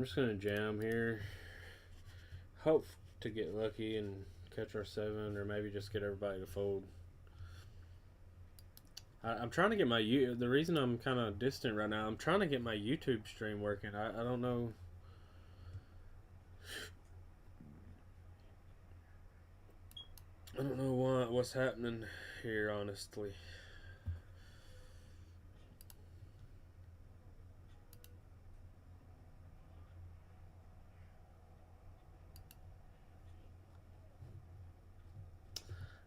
I'm just gonna jam here. Hope to get lucky and catch our 7, or maybe just get everybody to fold. I'm trying to get my the reason I'm kind of distant right now. I'm trying to get my YouTube stream working. I don't know. I don't know what's happening here, honestly.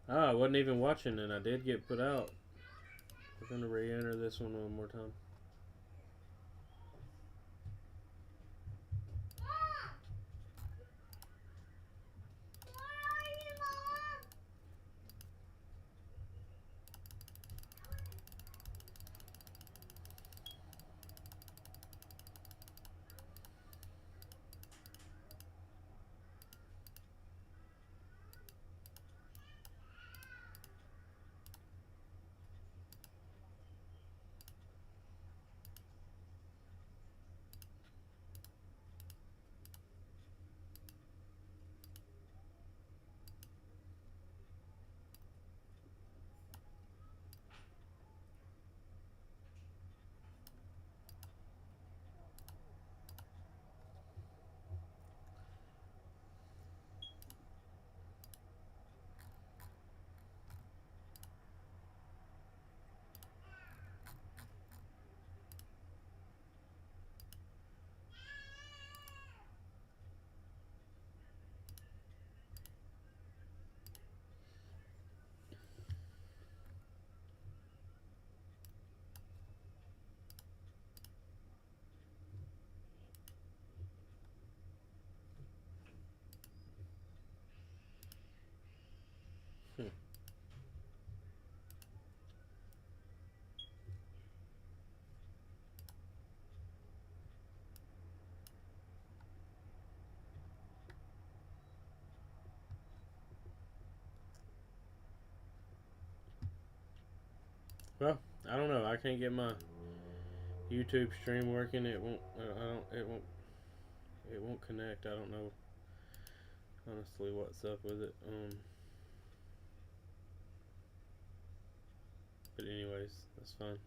I wasn't even watching, and I did get put out. We're gonna re-enter this one more time. Hmm. Well, I don't know. I can't get my YouTube stream working. It won't. I don't. It won't. It won't connect. I don't know honestly what's up with it. But anyways, that's fine.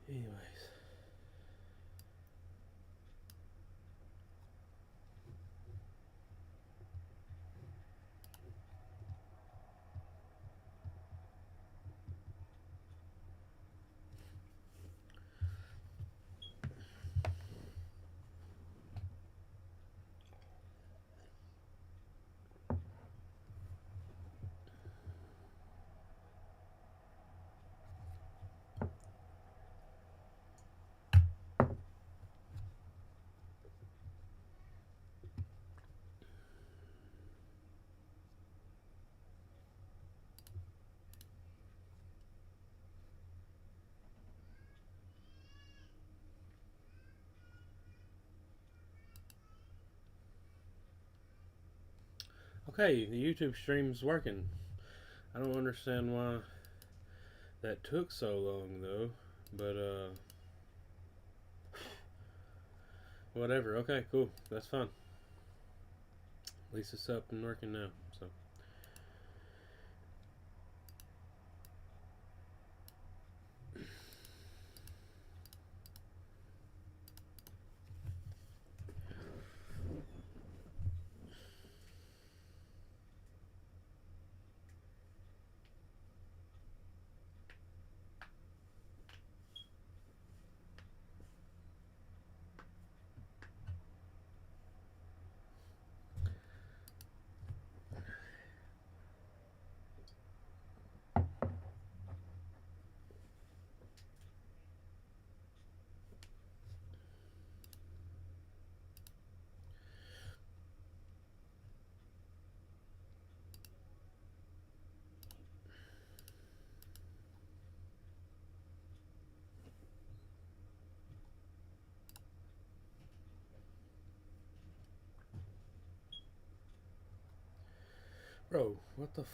Anyways. Okay, the YouTube stream's working. I don't understand why that took so long though, but whatever. Okay, cool. That's fine. At least it's up and working now. So. Bro, what the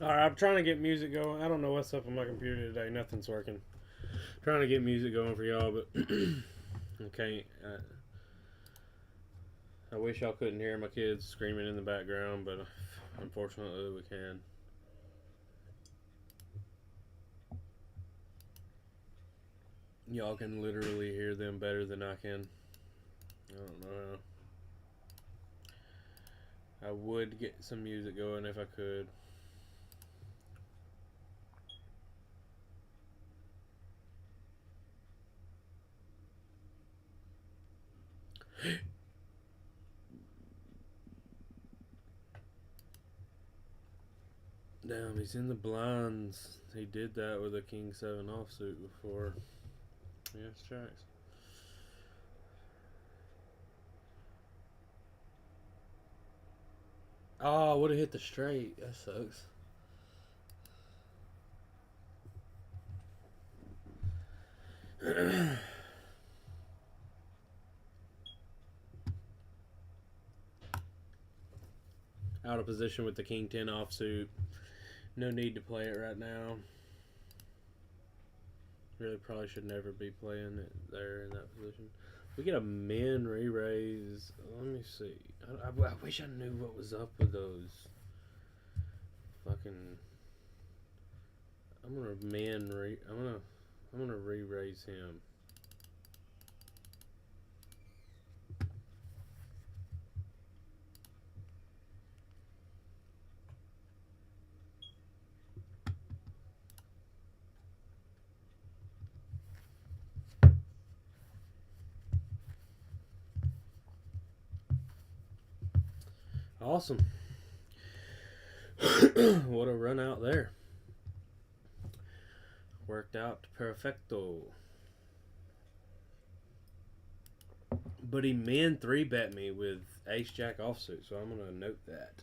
Alright, I'm trying to get music going. I don't know what's up on my computer today. Nothing's working. Trying to get music going for y'all, but okay. I wish y'all couldn't hear my kids screaming in the background, but unfortunately we can. Y'all can literally hear them better than I can. I don't know how. I would get some music going if I could. Damn, he's in the blinds. He did that with a King 7 offsuit before. Yeah, it's tracks. Oh, I would have hit the straight. That sucks. Out of position with the King 10 offsuit. No need to play it right now. Really probably should never be playing it there in that position. We get a min re-raise. Let me see. I wish I knew what was up with those. Fucking. I'm gonna re-raise him. Awesome. What a run out there. Worked out perfecto. But he min 3-bet me with ace jack offsuit, so I'm going to note that.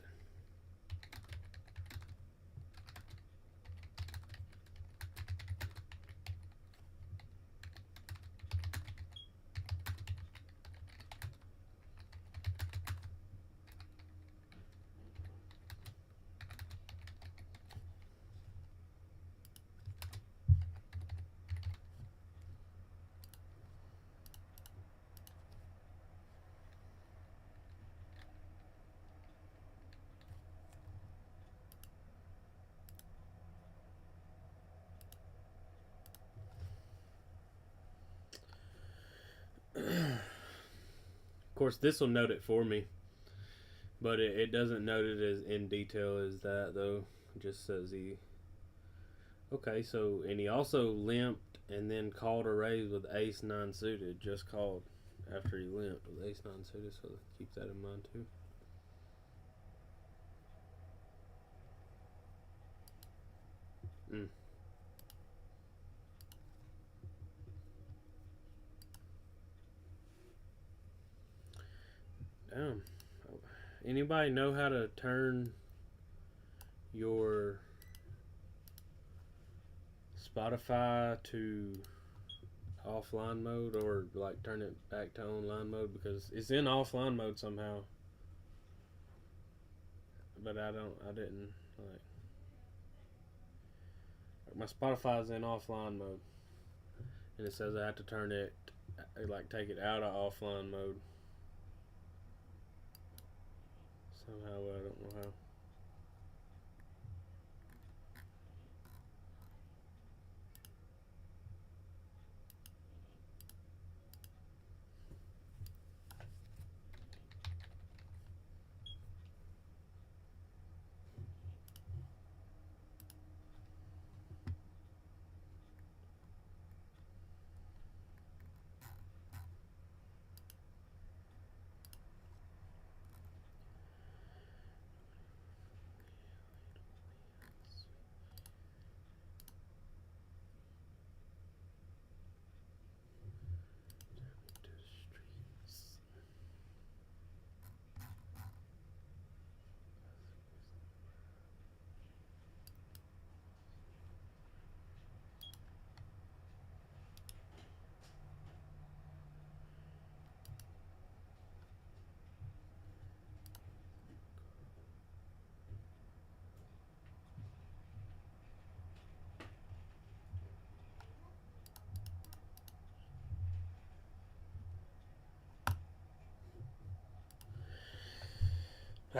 Of course, this will note it for me, but it doesn't note it as in detail as that, though. It just says he. Okay, so, and he also limped and then called a raise with ace 9 suited. Just called after he limped with ace 9 suited, so keep that in mind too. Damn. Anybody know how to turn your Spotify to offline mode, or like turn it back to online mode? Because it's in offline mode somehow. but I didn't like. My Spotify's in offline mode, and it says I have to turn it, like take it out of offline mode. Somehow I don't know how.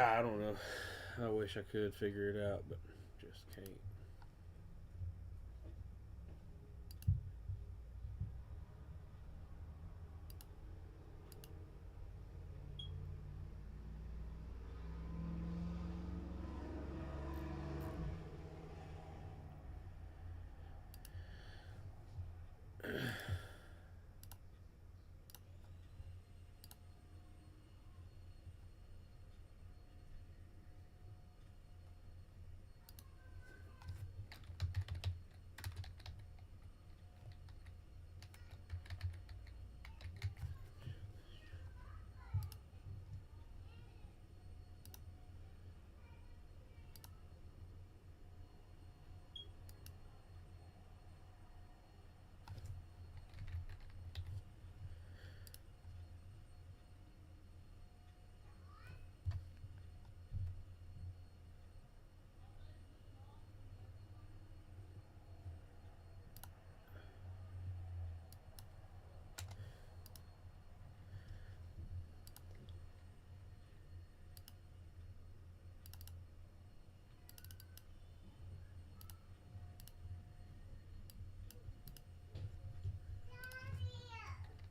I don't know. I wish I could figure it out, but just can't.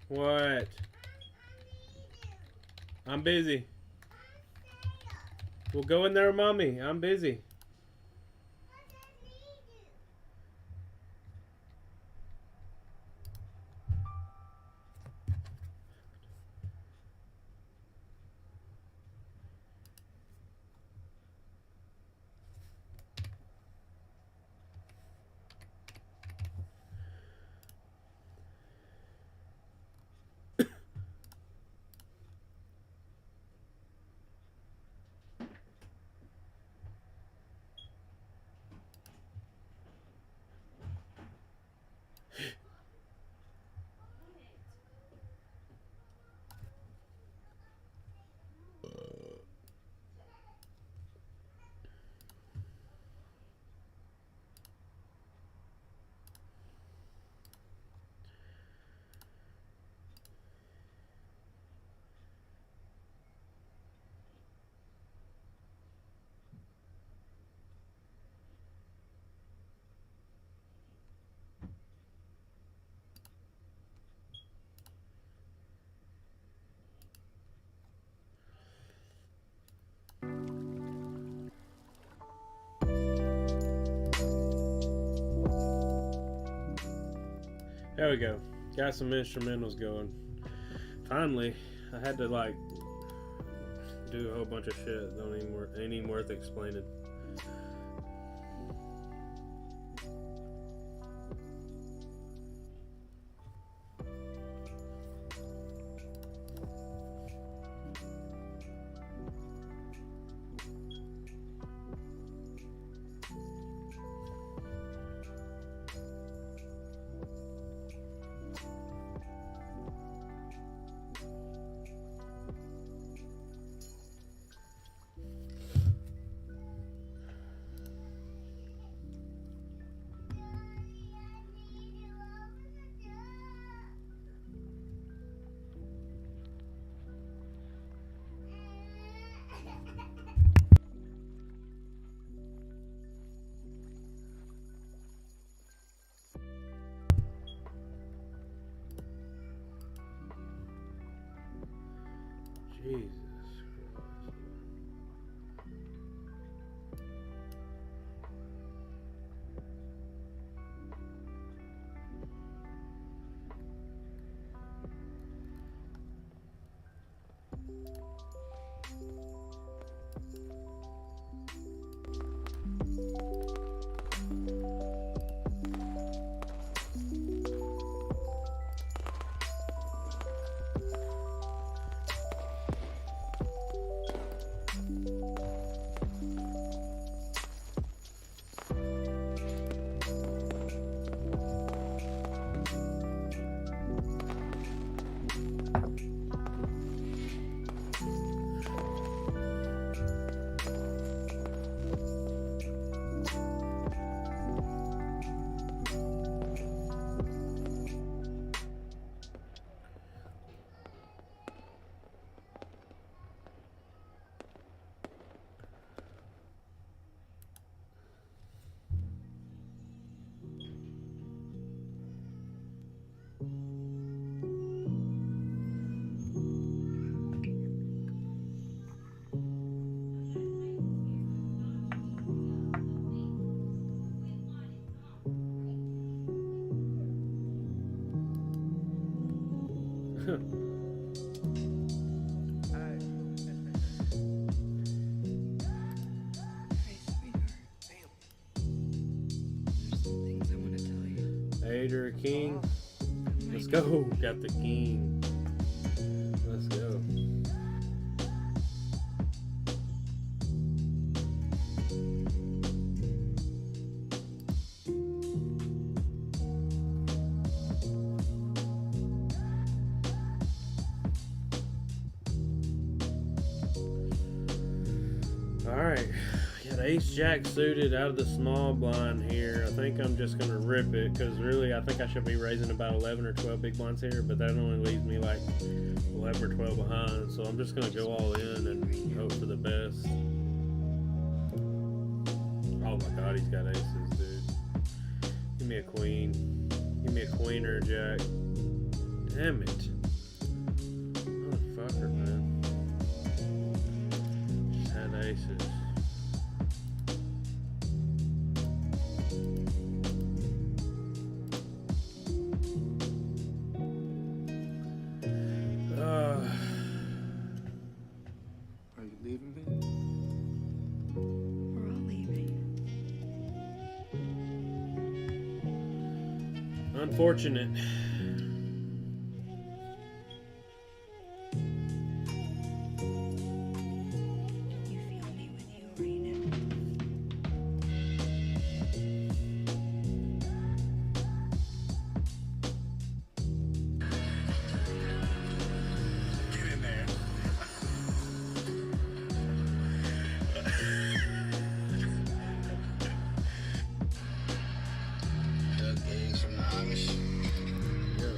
What? I'm busy. Well, go in there, mommy. I'm busy. There we go. Got some instrumentals going. Finally, I had to like do a whole bunch of shit. Ain't even worth explaining. Jesus Christ. Vader King. Let's go. Got the king. Let's go. Alright. Got Ace Jack suited out of the small blind here. I think I'm just going to rip it because really I think I should be raising about 11 or 12 big blinds here, but that only leaves me like 11 or 12 behind. So I'm just going to go all in and hope for the best. Oh my god, he's got aces, dude. Give me a queen. Give me a queen or a jack. Damn it. Motherfucker, man. Just had aces. Are you leaving me? We're all leaving. Unfortunate. You feel me with you, Raina. Get in there. Duck eggs from the Amish. Yeah.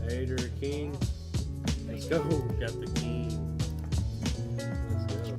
Vader King. Let's go. Got the king. Let's go.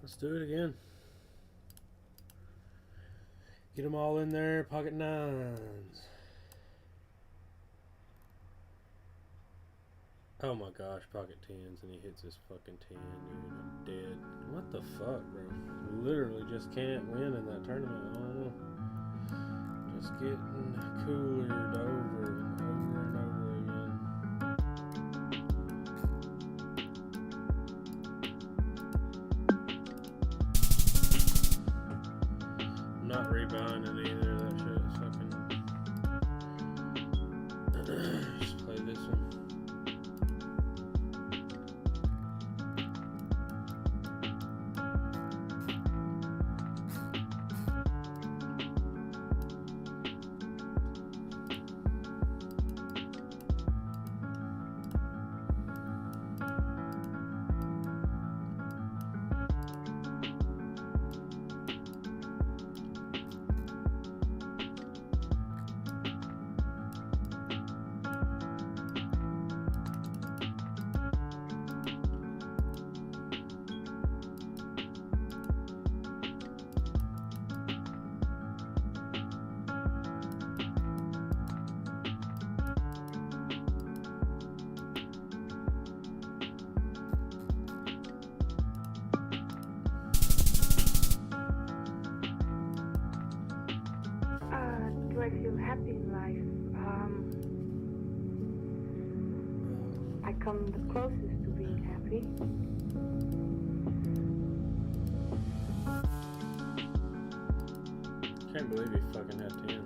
Let's do it again. Get them all in there. Pocket nines. Oh my gosh, pocket tens, and he hits his fucking 10, dude. I'm dead. What the fuck, bro? Literally just can't win in that tournament. I don't know. Just getting coolered over and over and over again. I'm not rebuying it either. That shit is fucking. Just play this one. Do I feel happy in life? I come the closest to being happy. Can't believe he fucking had 10.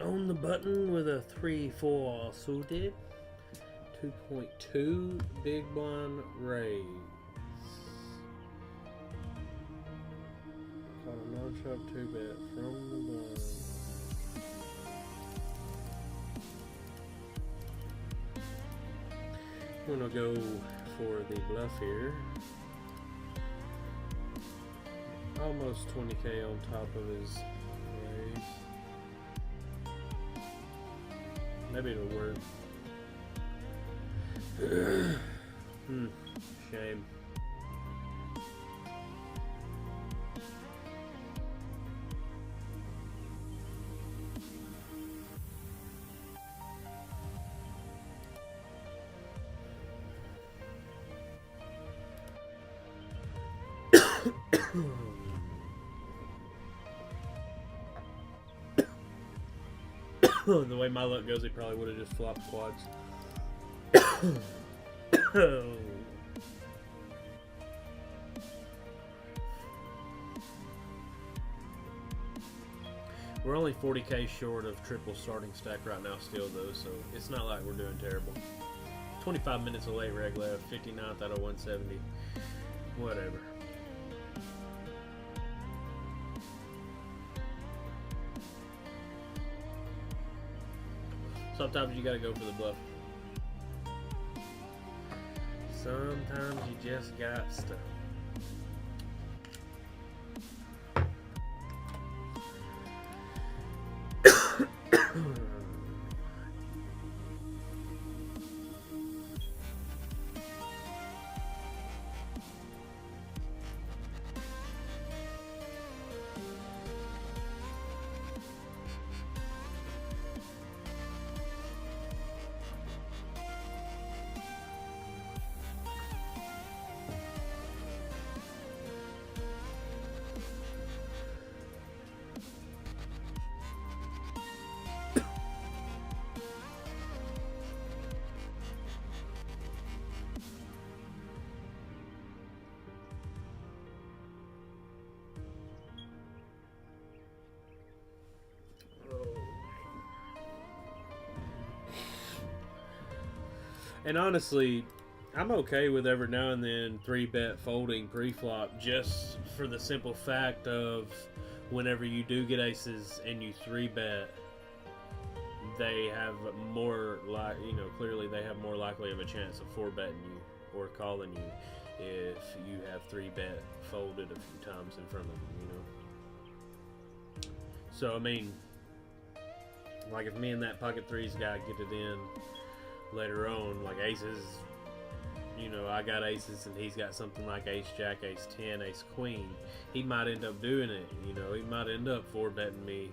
On the button with a 3-4 suited. 2.2 big blind raise. Caught a non-shove 2-bet from the blind. I'm gonna go for the bluff here. Almost 20k on top of his raise. Maybe it'll work. Shame. The way my luck goes, he probably would have just flopped quads. We're only 40k short of triple starting stack right now still though, so it's not like we're doing terrible. 25 minutes of late reg left, 59th out of 170. Whatever. Sometimes you gotta go for the bluff. Sometimes you just got to. And honestly, I'm okay with every now and then 3-bet folding pre-flop just for the simple fact of whenever you do get aces and you 3-bet, they have more clearly they have more likely of a chance of 4-betting you or calling you if you have 3-bet folded a few times in front of them, So I mean, like if me and that pocket threes guy get it in later on, like aces, I got aces and he's got something like ace jack, ace 10, ace queen, he might end up doing it. He might end up 4-betting me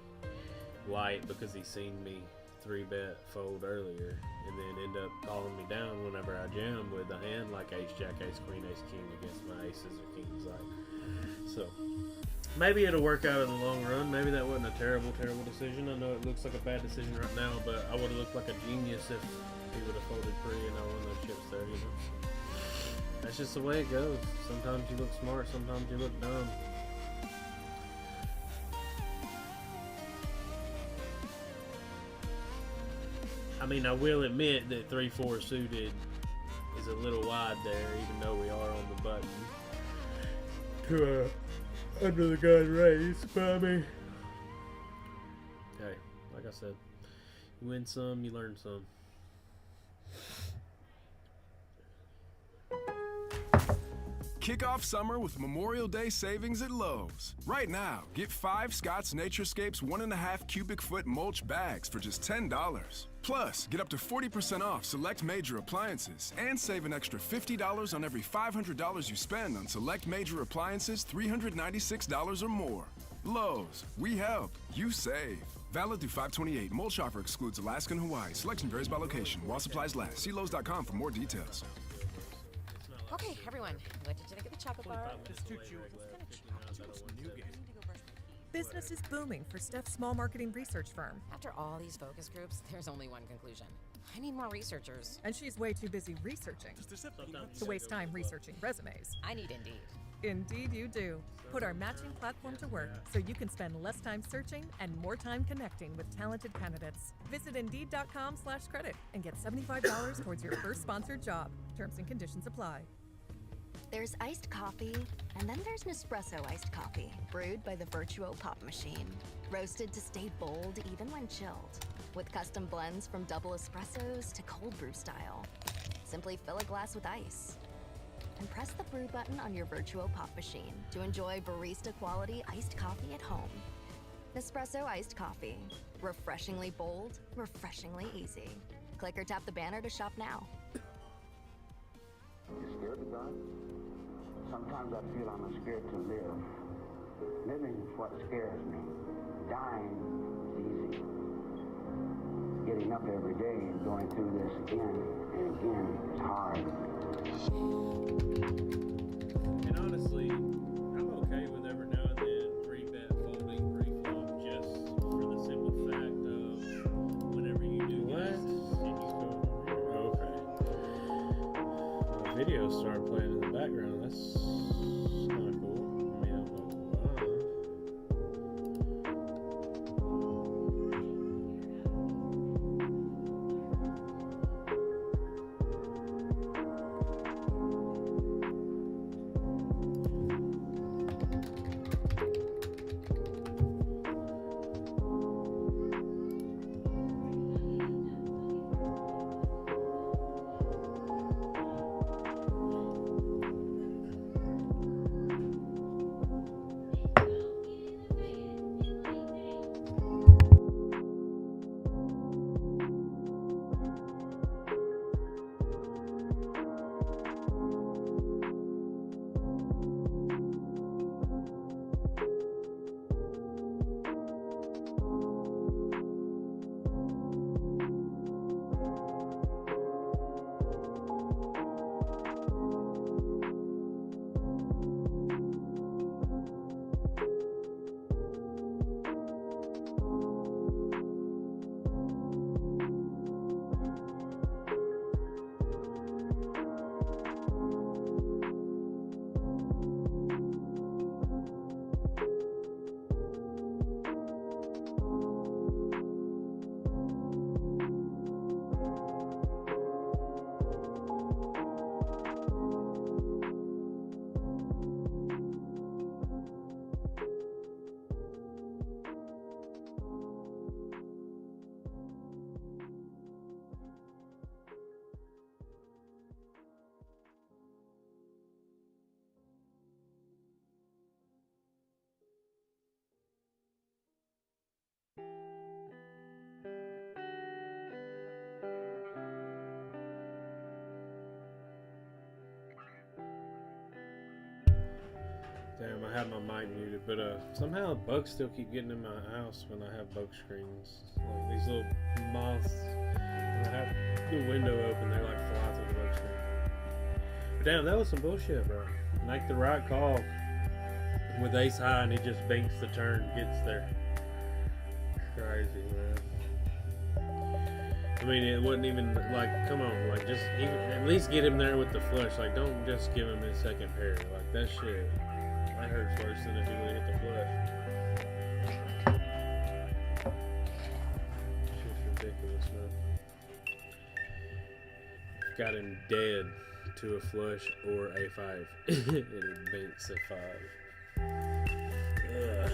light because he's seen me 3-bet fold earlier and then end up calling me down whenever I jam with a hand like ace jack, ace queen, ace king against my aces or kings. So maybe it'll work out in the long run. Maybe that wasn't a terrible decision. I know it looks like a bad decision right now, but I would have looked like a genius if he would have folded free and I won those chips there. That's just the way it goes. Sometimes you look smart, sometimes you look dumb. I mean, I will admit that 3-4 suited is a little wide there, even though we are on the button to under the gun raise. But I mean, hey, like I said, you win some, you learn some. Kick off summer with Memorial Day savings at Lowe's. Right now, get 5 Scott's Naturescapes 1.5 cubic foot mulch bags for just $10. Plus, get up to 40% off select major appliances and save an extra $50 on every $500 you spend on select major appliances $396 or more. Lowe's, we help, you save. Valid through 5/28. Mulch offer excludes Alaska and Hawaii. Selection varies by location. While supplies last. See Lowe's.com for more details. Okay, everyone, what did you get the chocolate bar? It's too chewy. Business is booming for Steph's small marketing research firm, After all these focus groups, there's only one conclusion. I need more researchers. and she's way too busy researching to waste time researching resumes. I need Indeed. Indeed you do. Put our matching platform to work so you can spend less time searching and more time connecting with talented candidates. Visit Indeed.com/credit and get $75 towards your first sponsored job. Terms and conditions apply. There's iced coffee, and then there's Nespresso iced coffee, brewed by the Virtuo Pop Machine. Roasted to stay bold even when chilled, with custom blends from double espressos to cold brew style. Simply fill a glass with ice and press the brew button on your Virtuo Pop Machine to enjoy barista quality iced coffee at home. Nespresso iced coffee. Refreshingly bold, refreshingly easy. Click or tap the banner to shop now. You scared to die? Sometimes I feel I'm scared to live. Living is what scares me. Dying is easy. Getting up every day and going through this again and again is hard. And honestly, I'm okay with every now and then 3-bet folding pre-flop just for the simple fact of whenever you do get aces and you go okay. The video started playing in the background. That's kind of cool. I mean, I don't know why. Damn, I have my mic muted, but somehow bugs still keep getting in my house when I have bug screens. Like these little moths. When I have the window open, they like fly through the bug screen. But damn, that was some bullshit, bro. Make the right call with ace high, and he just banks the turn, gets there. Crazy, man. I mean, it wasn't even like, come on, like just even, at least get him there with the flush. Like, don't just give him his second pair. Like that shit. That hurts worse than if he would hit the flush. Shit's ridiculous, man. Got him dead to a flush or a 5. And he banks a 5. Ugh.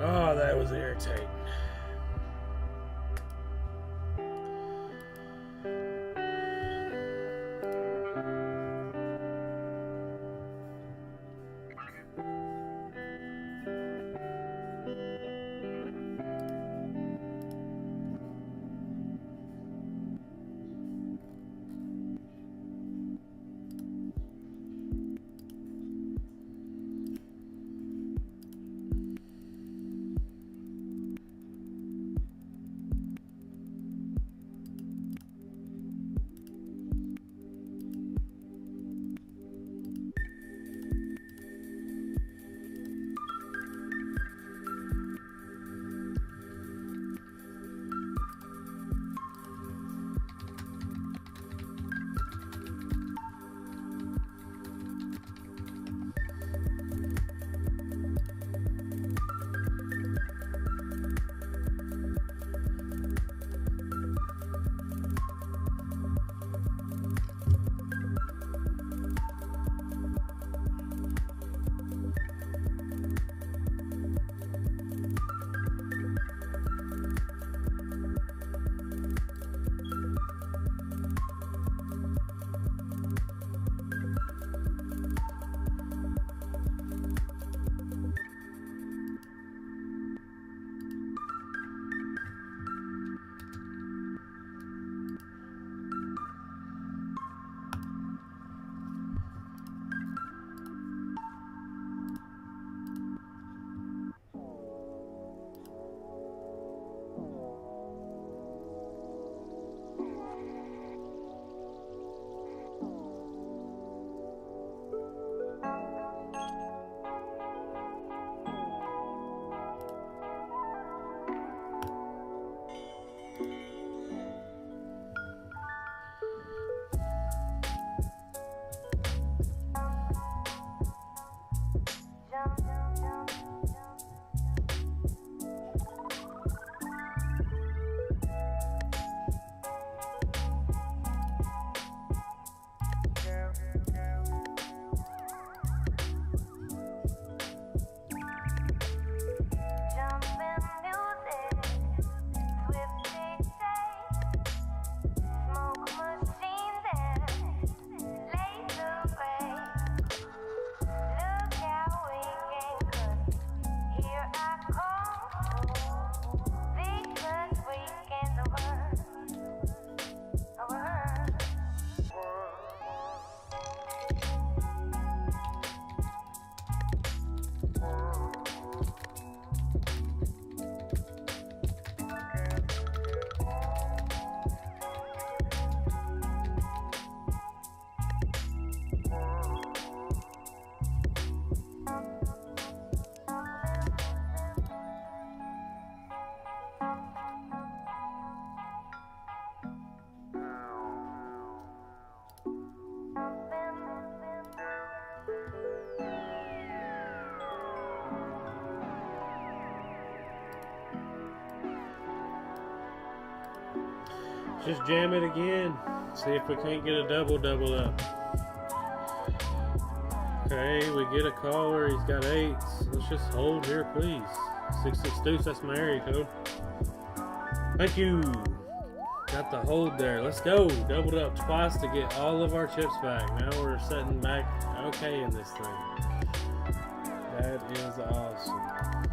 Oh, that was irritating. Just jam it again. See if we can't get a double up. Okay, we get a caller. He's got 8s. Let's just hold here, please. 66 deuce, that's my area code. Thank you. Got the hold there. Let's go. Doubled up twice to get all of our chips back. Now we're setting back okay in this thing. That is awesome.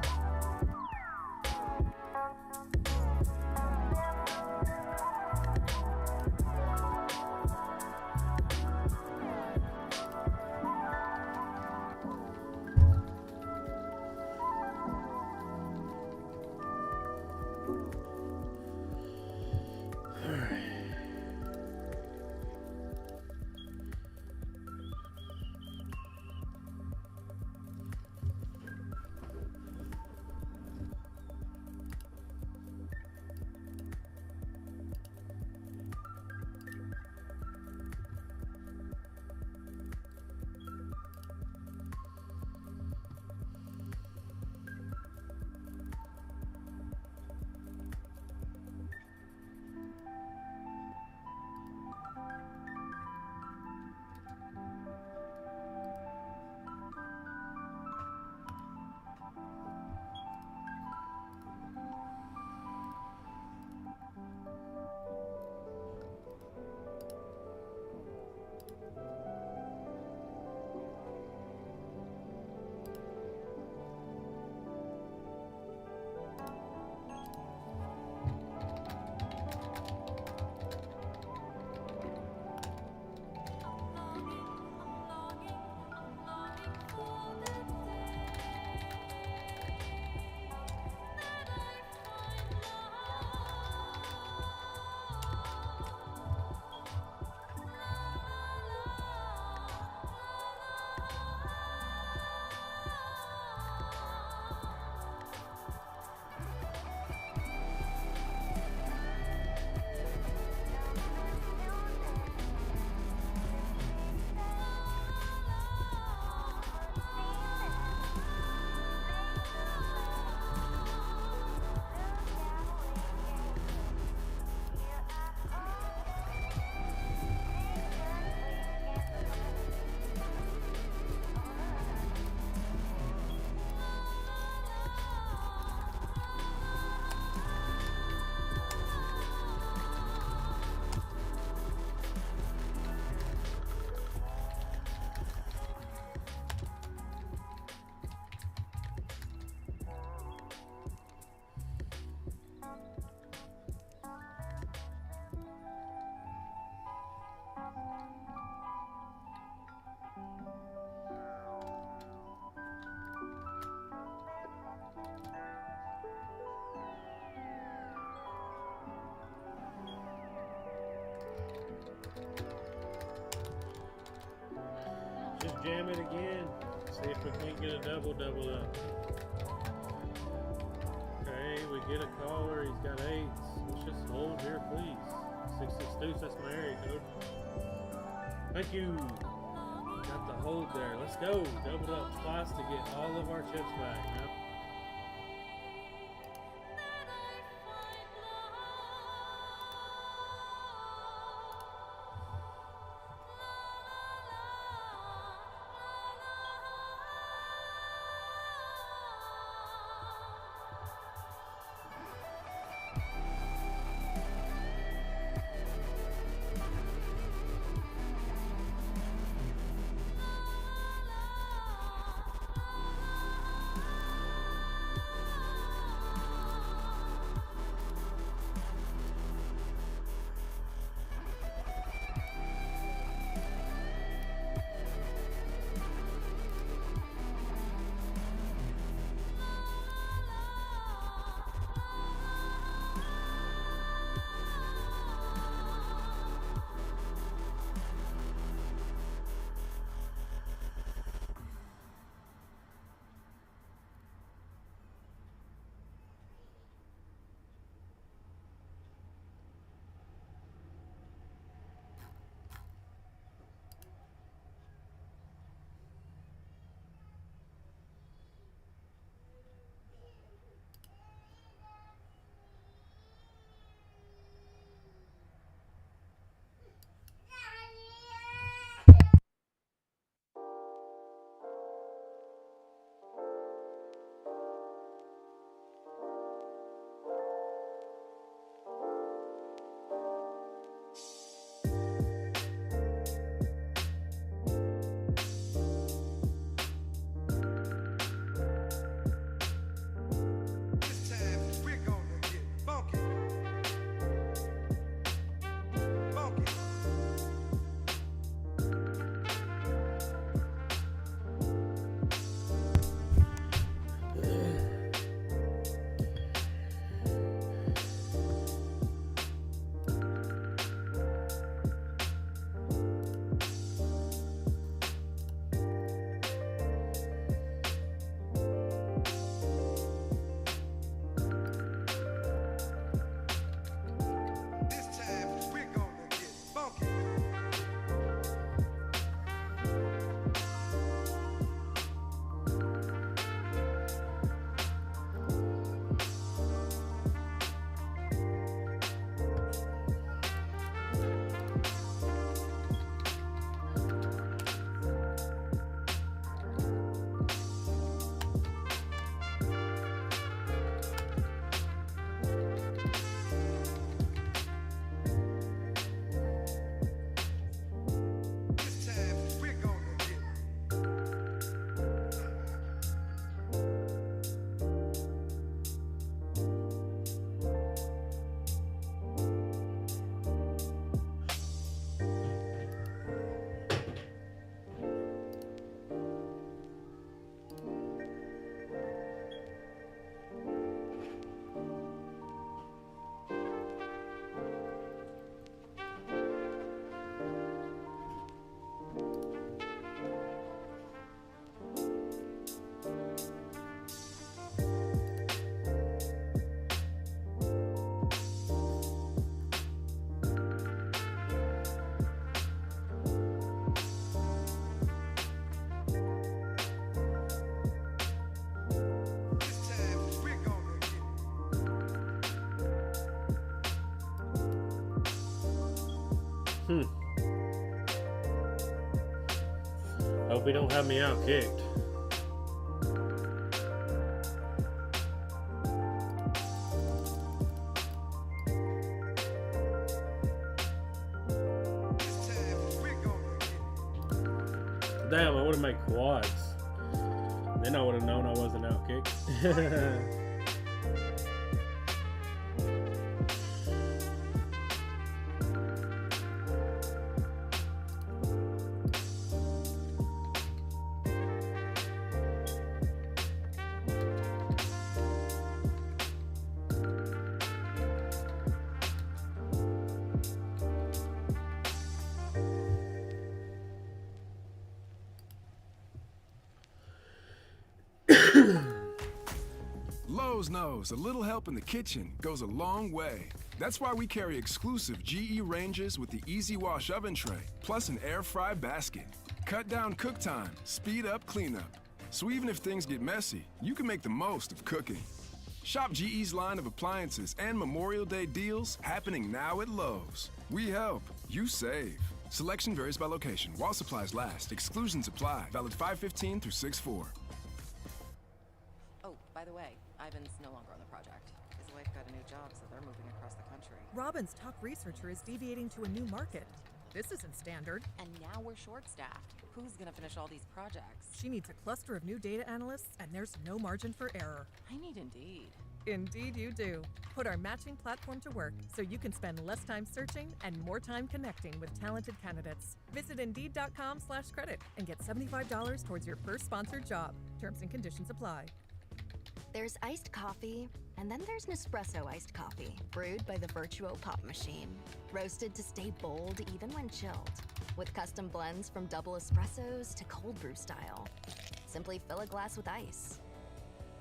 Just jam it again. See if we can't get a double up. Okay, we get a caller. He's got 8s. Let's just hold here, please. 66 deuce, that's my area code. Thank you. Got the hold there. Let's go. Doubled up twice to get all of our chips back. Now. Hope he don't have me out kicked. Damn, I would have made quads. Then I would have known I wasn't out kicked. Lowe's knows a little help in the kitchen goes a long way. That's why we carry exclusive GE ranges with the Easy Wash oven tray, plus an air fry basket. Cut down cook time, speed up cleanup. So even if things get messy, you can make the most of cooking. Shop GE's line of appliances and Memorial Day deals happening now at Lowe's. We help, you save. Selection varies by location. While supplies last, exclusions apply. Valid 5/15 through 6/4. Oh, by the way, Ivan's no longer on the project. His wife got a new job, so they're moving across the country. Robin's top researcher is deviating to a new market. This isn't standard. And now we're short-staffed. Who's gonna finish all these projects? She needs a cluster of new data analysts, and there's no margin for error. I need Indeed. Indeed you do. Put our matching platform to work so you can spend less time searching and more time connecting with talented candidates. Visit Indeed.com/credit and get $75 towards your first sponsored job. Terms and conditions apply. There's iced coffee, and then there's Nespresso iced coffee, brewed by the Virtuo Pop Machine. Roasted to stay bold even when chilled, with custom blends from double espressos to cold brew style. Simply fill a glass with ice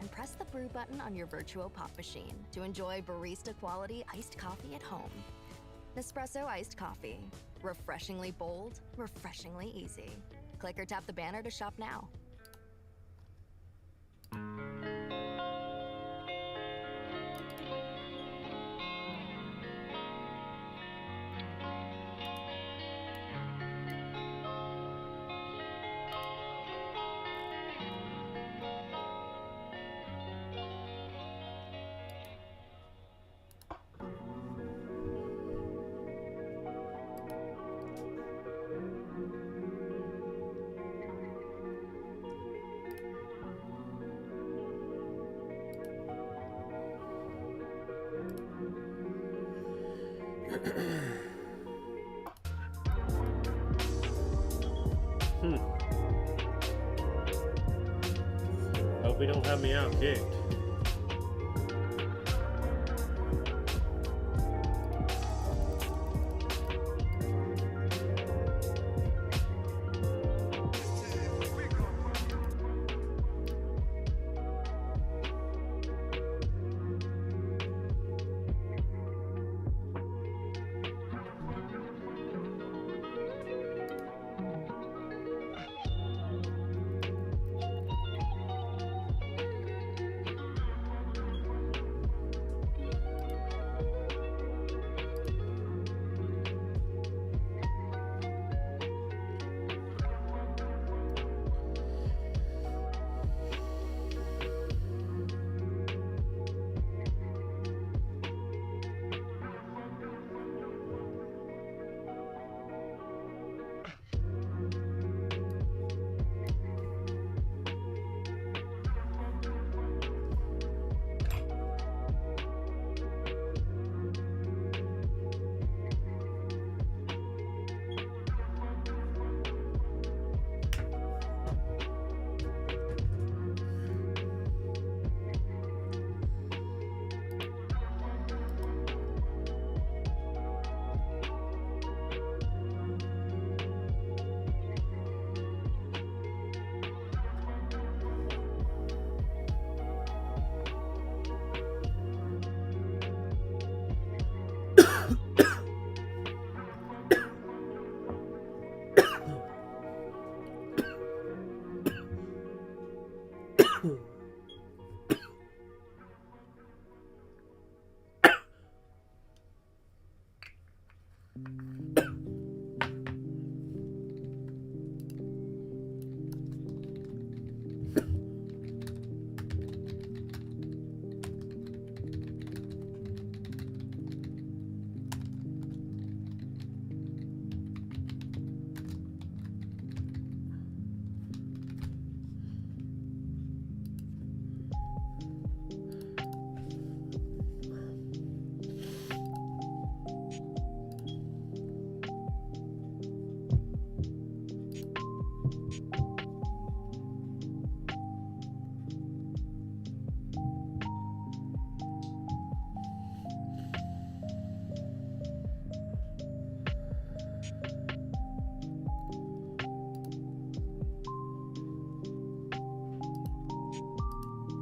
and press the brew button on your Virtuo Pop Machine to enjoy barista quality iced coffee at home. Nespresso iced coffee. Refreshingly bold, refreshingly easy. Click or tap the banner to shop now. Hope he don't have me out kicked.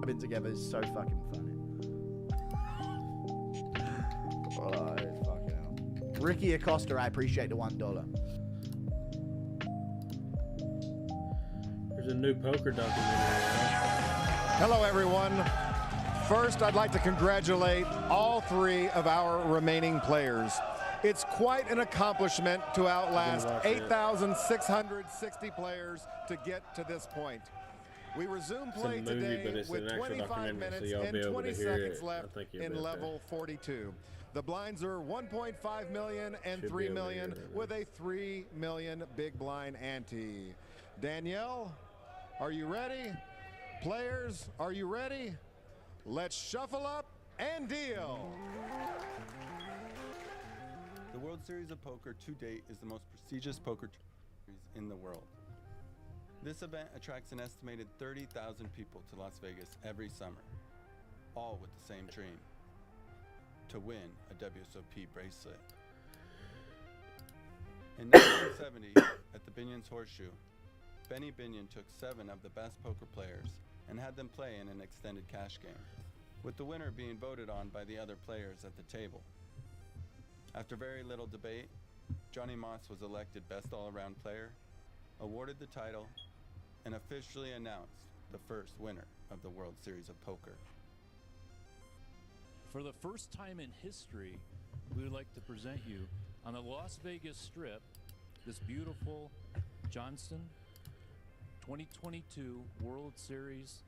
been together is so fucking funny. Oh, fucking hell. Ricky Acosta, I appreciate the $1. There's a new poker documentary. Hello, everyone. First, I'd like to congratulate all 3 of our remaining players. It's quite an accomplishment to outlast 8,660 players to get to this point. We resume play today with 25 minutes and 20 seconds left in level 42. The blinds are 1.5 million and 3 million with a 3 million big blind ante. Danielle, are you ready? Players, are you ready? Let's shuffle up and deal. The World Series of Poker to date is the most prestigious poker series in the world. This event attracts an estimated 30,000 people to Las Vegas every summer, all with the same dream: to win a WSOP bracelet. In 1970, at the Binion's Horseshoe, Benny Binion took 7 of the best poker players and had them play in an extended cash game, with the winner being voted on by the other players at the table. After very little debate, Johnny Moss was elected Best All-Around Player, awarded the title, and officially announced the first winner of the World Series of Poker. For the first time in history, we would like to present you on the Las Vegas Strip this beautiful Johnston 2022 World Series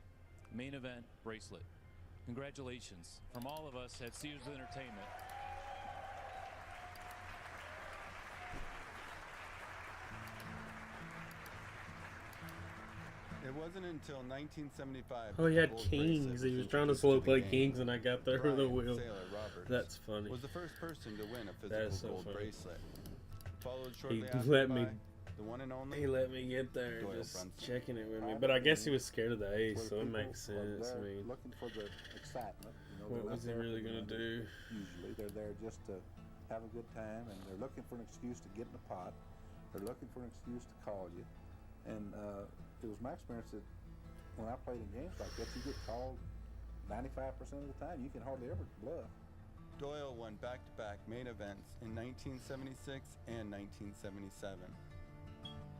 main event bracelet. Congratulations from all of us at Caesars Entertainment. It wasn't until 1975. Oh, he had kings. He was trying to slow play kings, and I got there with a wheel. That's funny. Was the first person to win a physical gold bracelet. Followed shortly He after let by me. the one and only. He let me get there, Doyle just Brunson. checking it with me. But I guess he was scared of the ace, so it makes sense. I mean, looking for the excitement. You know, what was he really gonna do? Usually, they're there just to have a good time, and they're looking for an excuse to get in the pot. They're looking for an excuse to call you, and it was my experience that when I played in games like that, you get called 95% of the time. You can hardly ever bluff. Doyle won back-to-back main events in 1976 and 1977.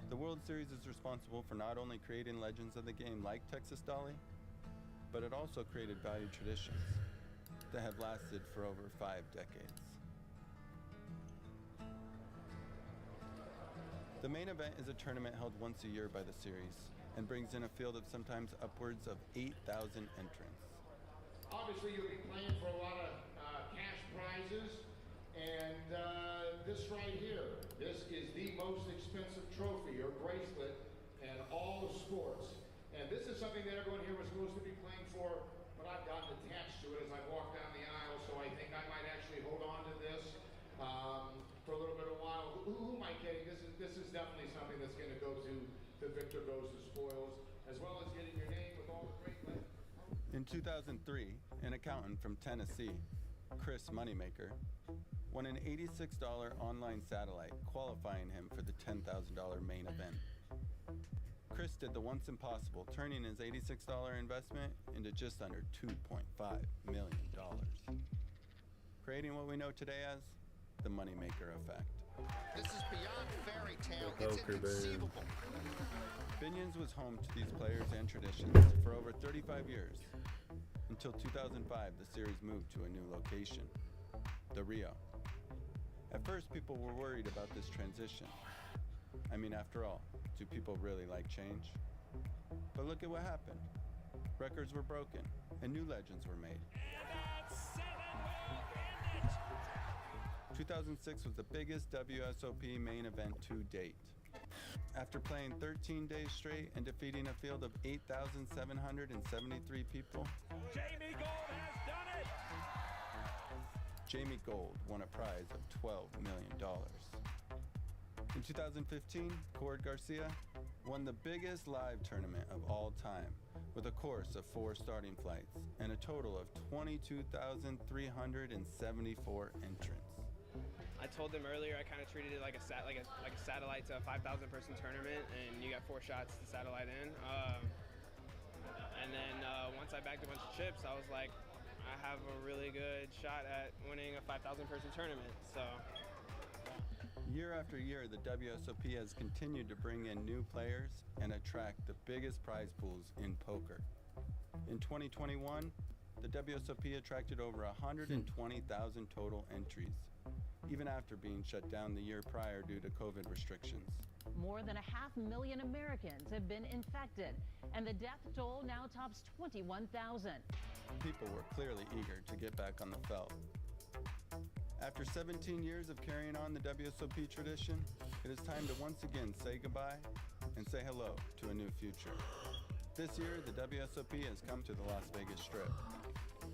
The World Series is responsible for not only creating legends of the game like Texas Dolly, but it also created valued traditions that have lasted for over 5 decades. The main event is a tournament held once a year by the series and brings in a field of sometimes upwards of 8,000 entrants. Obviously, you'll be playing for a lot of cash prizes, and this right here, this is the most expensive trophy or bracelet in all the sports. And this is something that everyone here was supposed to be playing for, but I've gotten attached to it as I walk down the aisle, so I think I might actually hold on to this for a little bit of a while. Who am I kidding? This is definitely something that's going to go to the victor goes to spoils, as well as getting your name with all the great legends. In 2003, an accountant from Tennessee, Chris Moneymaker, won an $86 online satellite, qualifying him for the $10,000 main event. Chris did the once impossible, turning his $86 investment into just under $2.5 million, creating what we know today as the Moneymaker effect. This is beyond fairy tale. It's inconceivable. Binion's was home to these players and traditions for over 35 years. Until 2005, the series moved to a new location, the Rio. At first, people were worried about this transition. I mean, after all, do people really like change? But look at what happened. Records were broken, and new legends were made. 2006 was the biggest WSOP main event to date. After playing 13 days straight and defeating a field of 8,773 people, Jamie Gold has done it! Jamie Gold won a prize of $12 million. In 2015, Cord Garcia won the biggest live tournament of all time with a course of 4 starting flights and a total of 22,374 entrants. I told them earlier I kind of treated it like a satellite to a 5,000 person tournament, and you got 4 shots to satellite in. And then once I stacked a bunch of chips, I was like, I have a really good shot at winning a 5,000 person tournament. So. Year after year, the WSOP has continued to bring in new players and attract the biggest prize pools in poker. In 2021, the WSOP attracted over 120,000 total entries, even after being shut down the year prior due to COVID restrictions. More than 500,000 Americans have been infected, and the death toll now tops 21,000. People were clearly eager to get back on the felt. After 17 years of carrying on the WSOP tradition, it is time to once again say goodbye and say hello to a new future. This year, the WSOP has come to the Las Vegas Strip.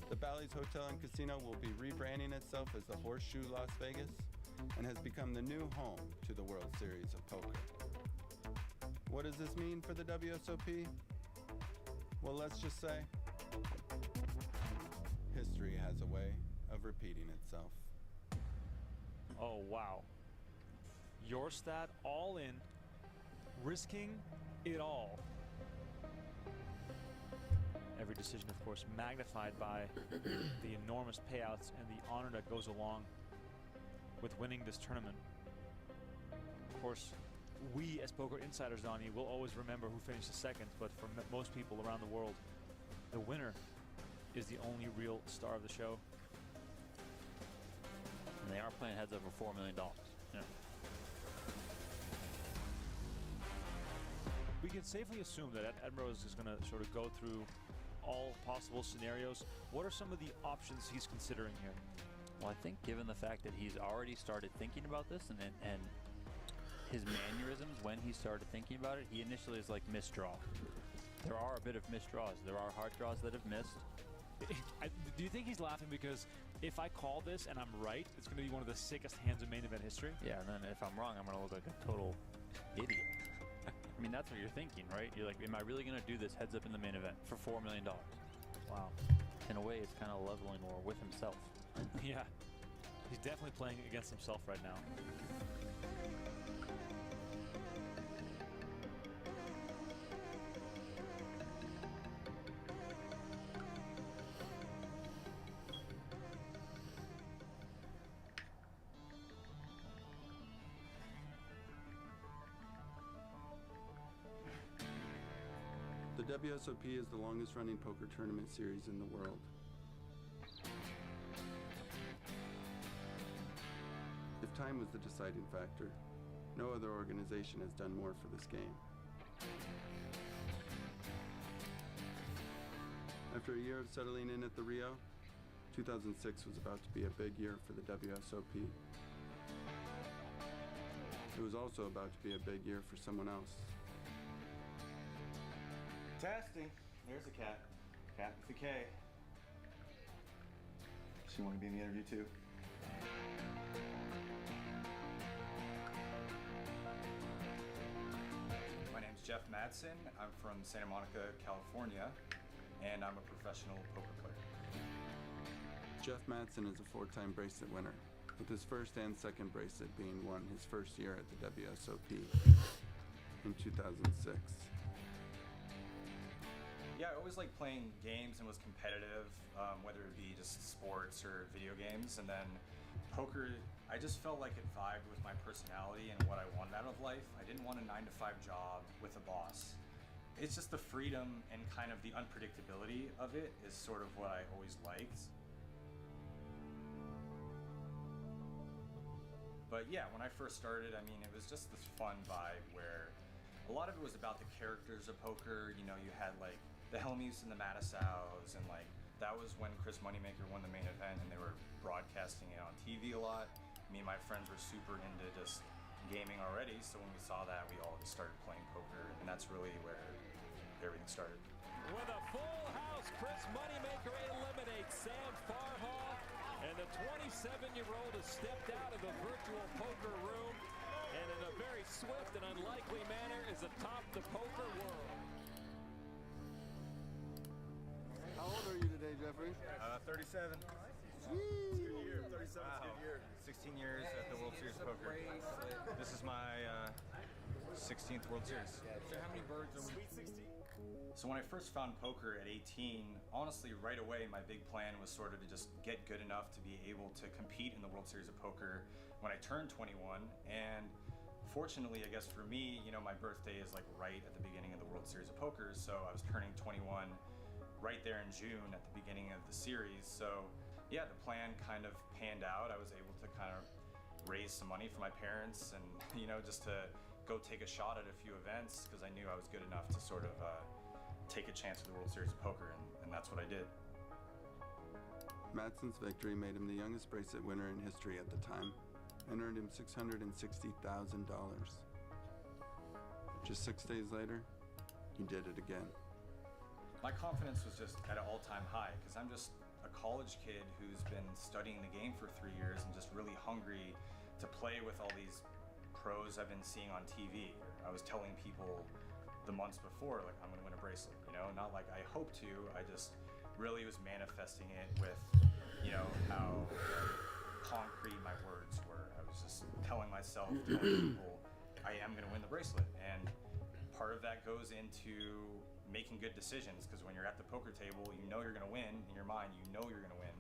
The Bally's Hotel and Casino will be rebranding itself as the Horseshoe Las Vegas and has become the new home to the World Series of Poker. What does this mean for the WSOP? Well, let's just say, history has a way of repeating itself. Oh, wow. Your stat all in, risking it all. Every decision, of course, magnified by the enormous payouts and the honor that goes along with winning this tournament. Of course, we as poker insiders, Donnie, will always remember who finished second, but for most people around the world, the winner is the only real star of the show. And they are playing heads over $4 million. Yeah. We can safely assume that Edinburgh is going to sort of go through all possible scenarios. What are some of the options he's considering here? Well, I think given the fact that he's already started thinking about this and his mannerisms when he started thinking about it, he initially is like misdraw. There are a bit of misdraws. There are hard draws that have missed. Do you think he's laughing because if I call this and I'm right, it's going to be one of the sickest hands in main event history? Yeah, and then if I'm wrong, I'm going to look like a total idiot. I mean, that's what you're thinking, right? You're like, am I really going to do this heads up in the main event for $4 million? Wow. In a way, it's kind of leveling war with himself. Yeah. He's definitely playing against himself right now. The WSOP is the longest running poker tournament series in the world. If time was the deciding factor, no other organization has done more for this game. After a year of settling in at the Rio, 2006 was about to be a big year for the WSOP. It was also about to be a big year for someone else. Testing. There's a cat. Cat with a K. She want to be in the interview too? My name's Jeff Madsen. I'm from Santa Monica, California, and I'm a professional poker player. Jeff Madsen is a 4-time bracelet winner, with his first and second bracelet being won his first year at the WSOP in 2006. Yeah, I always liked playing games and was competitive, whether it be just sports or video games. And then poker, I just felt like it vibed with my personality and what I wanted out of life. I didn't want a 9-to-5 job with a boss. It's just the freedom and kind of the unpredictability of it is sort of what I always liked. But yeah, when I first started, I mean, it was just this fun vibe where a lot of it was about the characters of poker. You know, you had like the Helmuths and the Matisows, and like that was when Chris Moneymaker won the main event and they were broadcasting it on TV a lot. Me and my friends were super into just gaming already, so when we saw that, we all just started playing poker, and that's really where everything started. With a full house, Chris Moneymaker eliminates Sam Farhall, and the 27-year-old has stepped out of the virtual poker room and in a very swift and unlikely manner is atop the poker world. How old are you today, Jeffrey? 37. It's a good year. 37 is a good year. 16 years at the World Series of Poker. This is my 16th World Series. So how many birds are we? Sweet 16. So when I first found poker at 18, honestly, right away, my big plan was sort of to just get good enough to be able to compete in the World Series of Poker when I turned 21. And fortunately, I guess for me, you know, my birthday is like right at the beginning of the World Series of Poker. So I was turning 21 right there in June at the beginning of the series. So yeah, the plan kind of panned out. I was able to kind of raise some money for my parents and, you know, just to go take a shot at a few events because I knew I was good enough to sort of take a chance at the World Series of Poker, and that's what I did. Madsen's victory made him the youngest bracelet winner in history at the time and earned him $660,000. Just 6 days later, he did it again. My confidence was just at an all-time high because I'm just a college kid who's been studying the game for 3 years and just really hungry to play with all these pros I've been seeing on TV. I was telling people the months before, like, I'm gonna win a bracelet, you know, not like I hope to, I just really was manifesting it with, you know, how concrete my words were. I was just telling myself, telling people, I am gonna win the bracelet. And part of that goes into making good decisions, because when you're at the poker table, you know you're gonna win. In your mind, you know you're gonna win.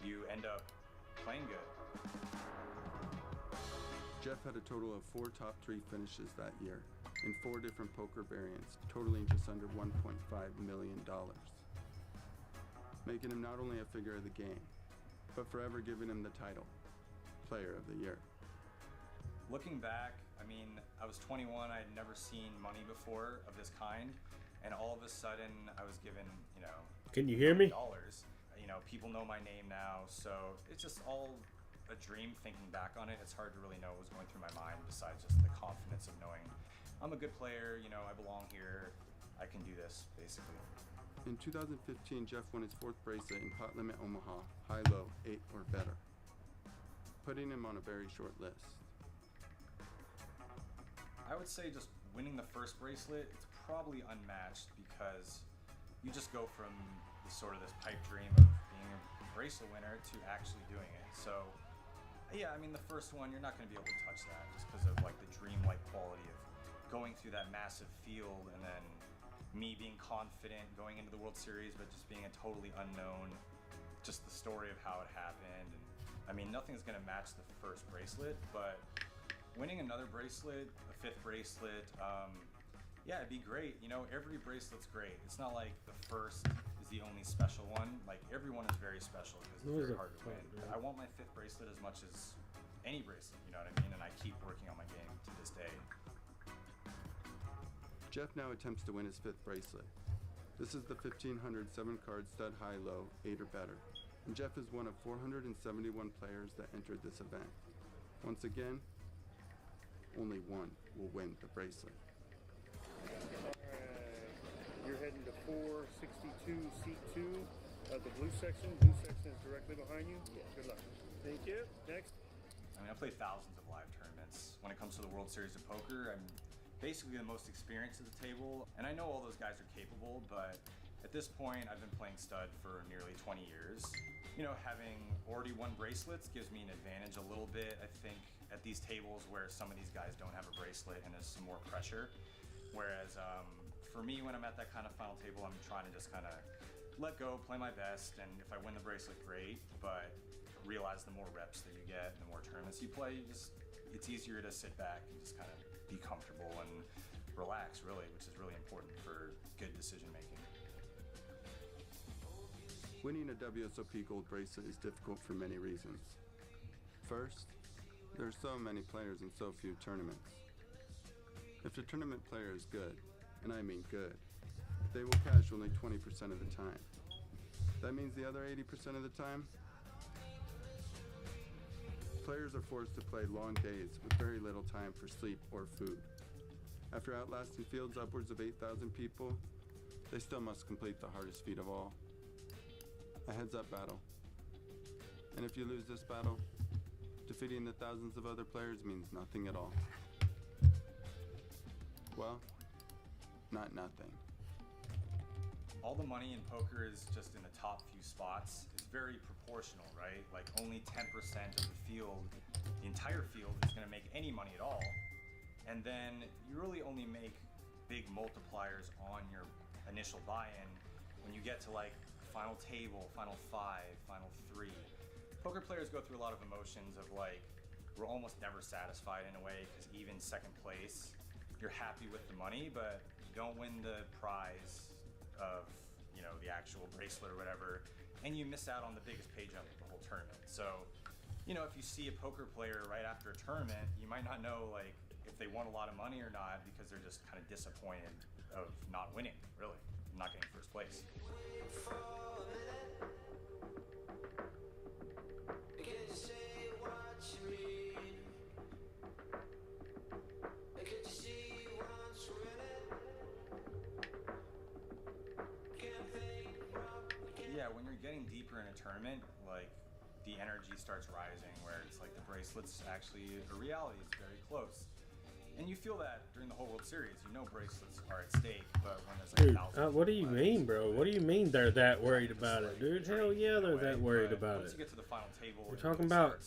You end up playing good. Jeff had a total of 4 top 3 finishes that year in 4 different poker variants, totaling just under $1.5 million. Making him not only a figure of the game, but forever giving him the title, Player of the Year. Looking back, I mean, I was 21, I had never seen money before of this kind, and all of a sudden I was given, you know, Can you hear me? $100. You know, people know my name now, so it's just all a dream thinking back on it. It's hard to really know what was going through my mind besides just the confidence of knowing I'm a good player, you know, I belong here, I can do this, basically. In 2015, Jeff won his 4th bracelet in Pot Limit Omaha, high-low, 8 or better, putting him on a very short list. I would say just winning the first bracelet, it's probably unmatched because you just go from sort of this pipe dream of being a bracelet winner to actually doing it. So yeah, I mean, the first one, you're not going to be able to touch that just because of like the dreamlike quality of going through that massive field, and then me being confident going into the World Series, but just being a totally unknown, just the story of how it happened. And I mean, nothing's going to match the first bracelet, but winning another bracelet, a 5th bracelet, yeah, it'd be great. You know, every bracelet's great. It's not like the first is the only special one. Like, everyone is very special because it's very hard to win. But I want my 5th bracelet as much as any bracelet, you know what I mean? And I keep working on my game to this day. Jeff now attempts to win his 5th bracelet. This is the 1500 7-card stud high-low, 8 or better, and Jeff is one of 471 players that entered this event. Once again, only one will win the bracelet. You're heading to 462 seat 2 of the blue section. Blue section is directly behind you. Good luck. Thank you. Next. I mean, I play thousands of live tournaments. When it comes to the World Series of Poker, I'm basically the most experienced at the table, and I know all those guys are capable, but at this point, I've been playing stud for nearly 20 years. You know, having already won bracelets gives me an advantage a little bit, I think, at these tables where some of these guys don't have a bracelet and there's some more pressure. Whereas for me, when I'm at that kind of final table, I'm trying to just kind of let go, play my best, and if I win the bracelet, great, but realize the more reps that you get, the more tournaments you play, it's easier to sit back and just kind of be comfortable and relax, really, which is really important for good decision making. Winning a WSOP gold bracelet is difficult for many reasons. First, there are so many players in so few tournaments. If the tournament player is good, and I mean good, they will cash only 20% of the time. That means the other 80% of the time, players are forced to play long days with very little time for sleep or food. After outlasting fields upwards of 8,000 people, they still must complete the hardest feat of all, a heads-up battle. And if you lose this battle, defeating the thousands of other players means nothing at all. Well, not nothing. All the money in poker is just in the top few spots. It's very proportional, right? Like only 10% of the field, the entire field, is going to make any money at all. And then you really only make big multipliers on your initial buy-in, when you get to like final table, final 5, final 3, poker players go through a lot of emotions of like, we're almost never satisfied in a way, because even second place, you're happy with the money, but you don't win the prize of, you know, the actual bracelet or whatever, and you miss out on the biggest pay jump of the whole tournament. So, you know, if you see a poker player right after a tournament, you might not know like if they won a lot of money or not, because they're just kind of disappointed of not winning, really, not getting first place. Yeah, when you're getting deeper in a tournament, like the energy starts rising, where it's like the bracelet's actually a reality. It's very close, and you feel that during the whole World Series. You know bracelets are at stake, but when there's like Dude, what do you mean, bro? What do you mean they're that worried about it, dude? Hell yeah, they're that worried about once it. you get to the final table, We're talking about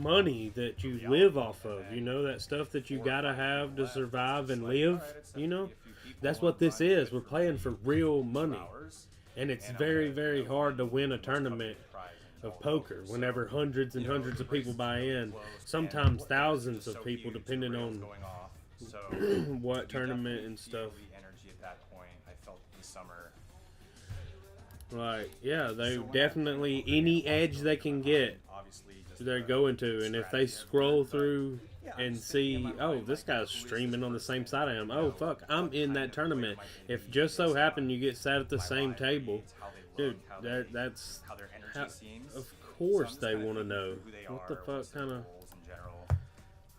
money that you live off of, you know, that stuff that you gotta have to survive and live, you know? That's what this is. We're playing for real money. And it's very, very hard to win a tournament of poker whenever hundreds and hundreds of people buy in. Sometimes thousands of people, depending on what tournament and stuff. The energy at that point, I felt this summer. Like, yeah, they definitely, any edge they can get, they're going to. And if they scroll through and see, oh, this guy's streaming on the same side I am. Oh, fuck, I'm in that tournament. If just so happen you get sat at the same table, dude, that's how, of course they want to know. What the fuck kind of...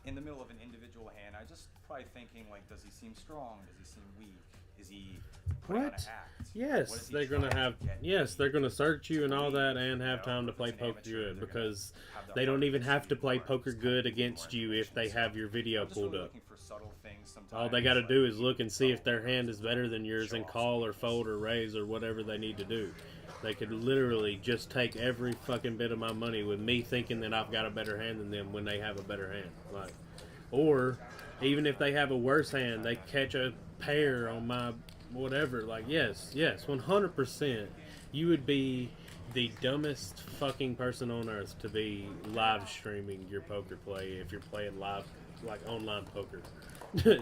In the middle of an individual hand, I just probably thinking, like, does he seem strong? Does he seem weak? Is he putting on an act? Yes, they're gonna have. Yes, they're gonna search you and all that, and have time to play poker good, because they don't even have to play poker good against you if they have your video pulled up. All they got to do is look and see if their hand is better than yours, and call or fold or raise or whatever they need to do. They could literally just take every fucking bit of my money with me thinking that I've got a better hand than them when they have a better hand. Like, or even if they have a worse hand, they catch a pair on my whatever. Like, yes, 100%. You would be the dumbest fucking person on earth to be live streaming your poker play if you're playing live, like online poker.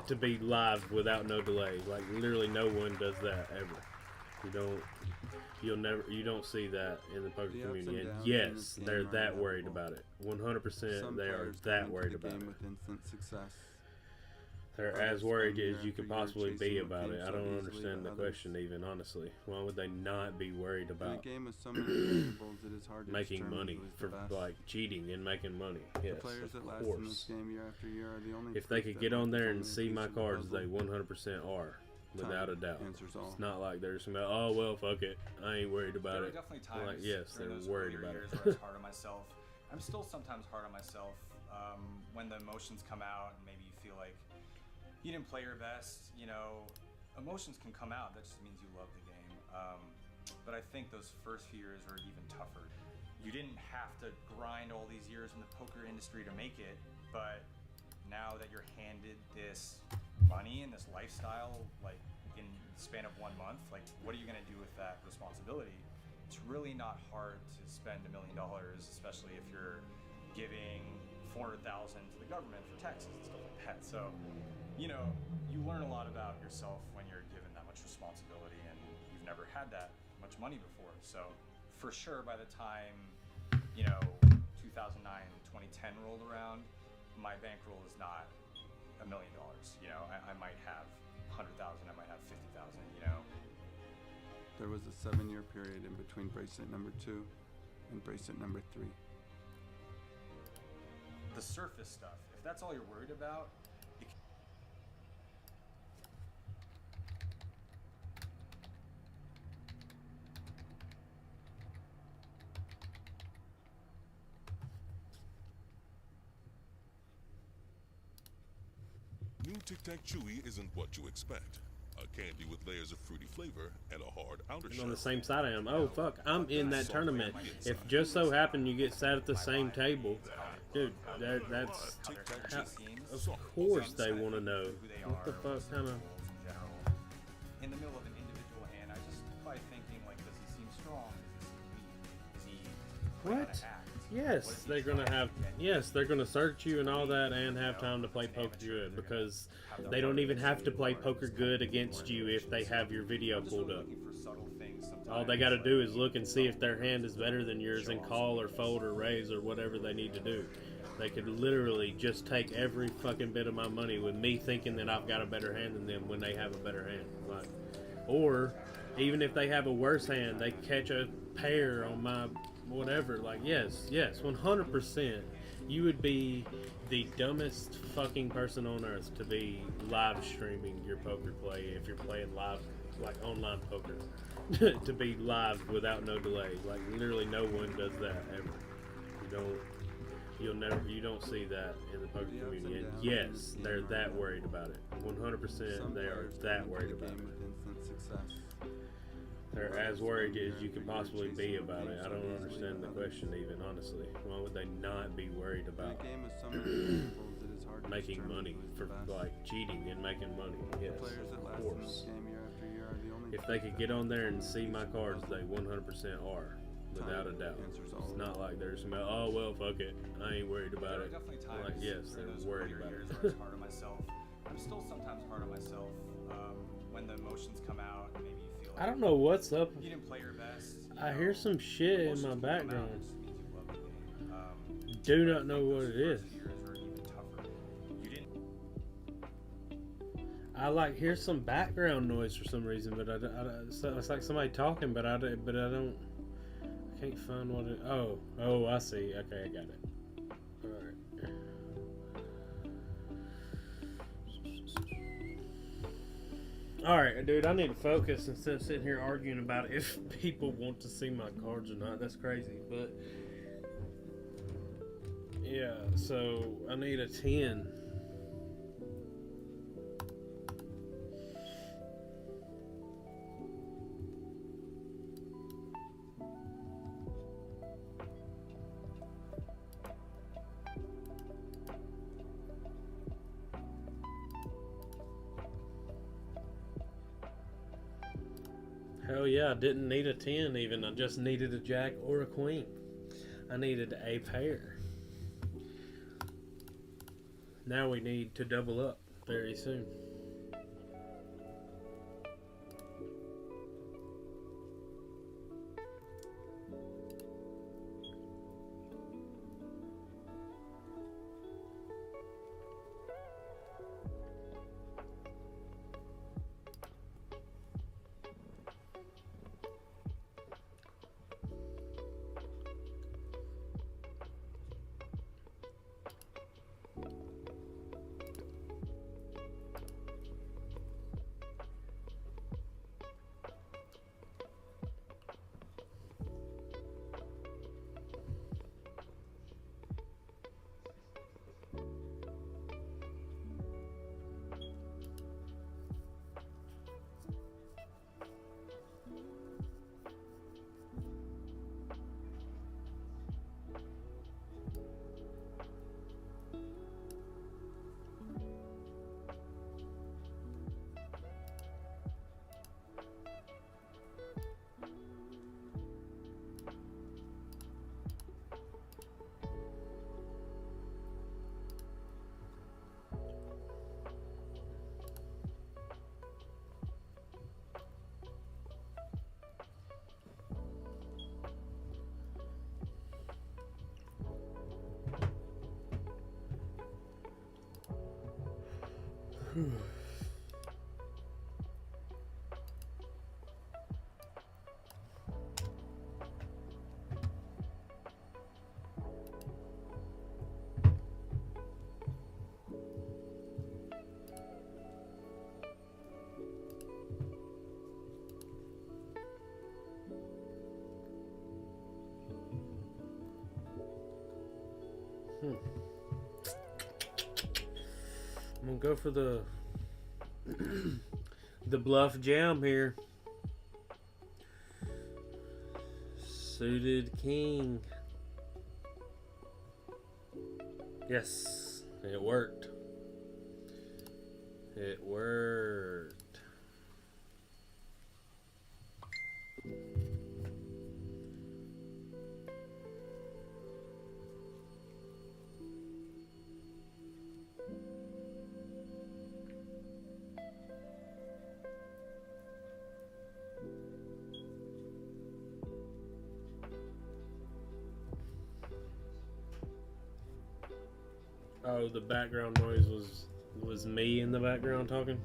To be live without no delay. Like, literally no one does that ever. You don't see that in the poker community. And yes, they're that worried about it. 100% they are that worried about it. They're as worried as you could possibly be about it. I don't understand the question even, honestly. Why would they not be worried about making money for like cheating and making money? Yes, of course. If they could get on there and see my cards, they 100% are. Without a doubt. It's not like they're some, oh, well, fuck it, I ain't worried about it. There are definitely times, like, yes, they're worried about it. Where I was hard on myself. I'm still sometimes hard on myself when the emotions come out and maybe you feel like you didn't play your best. You know, emotions can come out. That just means you love the game. But I think those first few years are even tougher. You didn't have to grind all these years in the poker industry to make it, but now that you're handed this money and this lifestyle, like in the span of 1 month, like what are you going to do with that responsibility? It's really not hard to spend $1 million, especially if you're giving $400,000 to the government for taxes and stuff like that. So, you know, you learn a lot about yourself when you're given that much responsibility and you've never had that much money before. So for sure, by the time, you know, 2009, 2010 rolled around, my bankroll is not $1 million. You know, I might have 100,000, I might have 50,000, you know. There was a 7-year period in between bracelet number 2 and bracelet number 3. The surface stuff, if that's all you're worried about, New Tic Tac Chewy isn't what you expect. A candy with layers of fruity flavor and a hard outer shell. On the same side I am. Oh, fuck, I'm in that tournament. If just so happen you get sat at the same table, dude, that's... of course they want to know. What the fuck kind of... in the middle of an individual play on a What? act. Yes, they're gonna have. Yes, they're gonna search you and all that, and have time to play poker good because they don't even have to play poker good against you if they have your video pulled up. All they got to do is look and see if their hand is better than yours and call or fold or raise or whatever they need to do. They could literally just take every fucking bit of my money with me thinking that I've got a better hand than them when they have a better hand. Like, or even if they have a worse hand, they catch a pair on my whatever. Like, yes, 100%. You would be the dumbest fucking person on earth to be live streaming your poker play if you're playing live, like online poker. To be live without no delay. Like, literally no one does that ever. You don't see that in the poker community. And yes, they're that worried about it. 100% they are that worried about it. They're as worried as you could possibly be about it. I don't understand the question even, honestly. Why would they not be worried about making money for, like, cheating and making money? Yes, of course. If they could get on there and see my cards, they 100% are, without a doubt. It's not like they're just about, oh, well, fuck it, I ain't worried about it. Like, yes, they're worried about it. Hard on myself. I'm still sometimes hard on myself when the emotions come out. Maybe you feel like I don't know what's up. you didn't play your best. I hear some shit in my background. Do not know what it is. I like hear some background noise for some reason, but it's like somebody talking, but I can't find what it. Oh, I see. Okay, I got it. All right, dude. I need to focus instead of sitting here arguing about if people want to see my cards or not. That's crazy, but yeah. So I need a 10. Hell yeah, I didn't need a 10 even. I just needed a jack or a queen. I needed a pair. Now we need to double up very soon. I'm gonna go for the the bluff jam here. Suited king. Yes, it worked. It worked. Oh, the background noise was me in the background talking.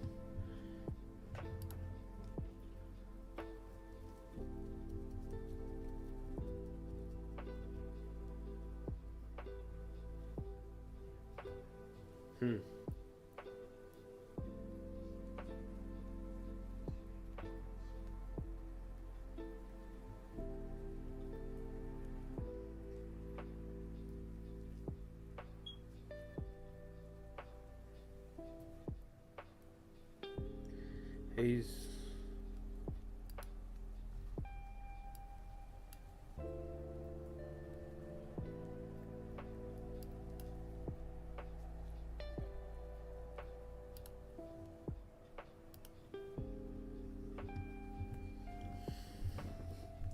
He's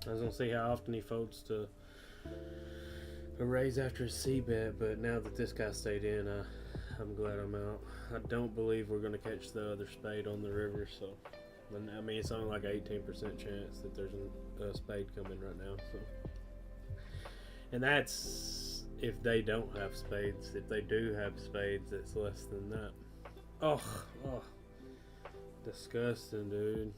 I was gonna see how often he folds to a raise after a C bet, but now that this guy stayed in, I'm glad I'm out. I don't believe we're gonna catch the other spade on the river, so I mean it's only like 18% chance that there's a spade coming right now. So, and that's if they don't have spades. If they do have spades, it's less than that. Oh, disgusting, dude.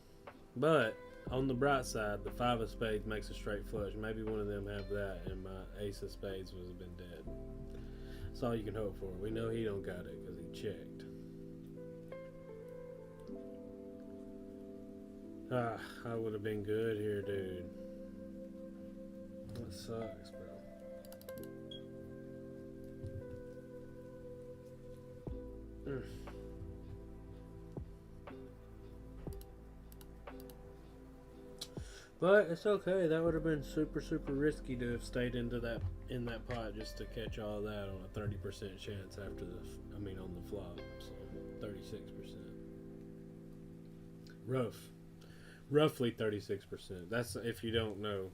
But on the bright side, the 5 of spades makes a straight flush. Maybe one of them have that, and my ace of spades would have been dead. That's all you can hope for. We know he don't got it because he checked. I would have been good here, dude. That sucks, bro. But it's okay. That would have been super risky to have stayed in that pot just to catch all that on a 30% chance after on the flop. So 36%. Roughly 36%. That's if you don't know.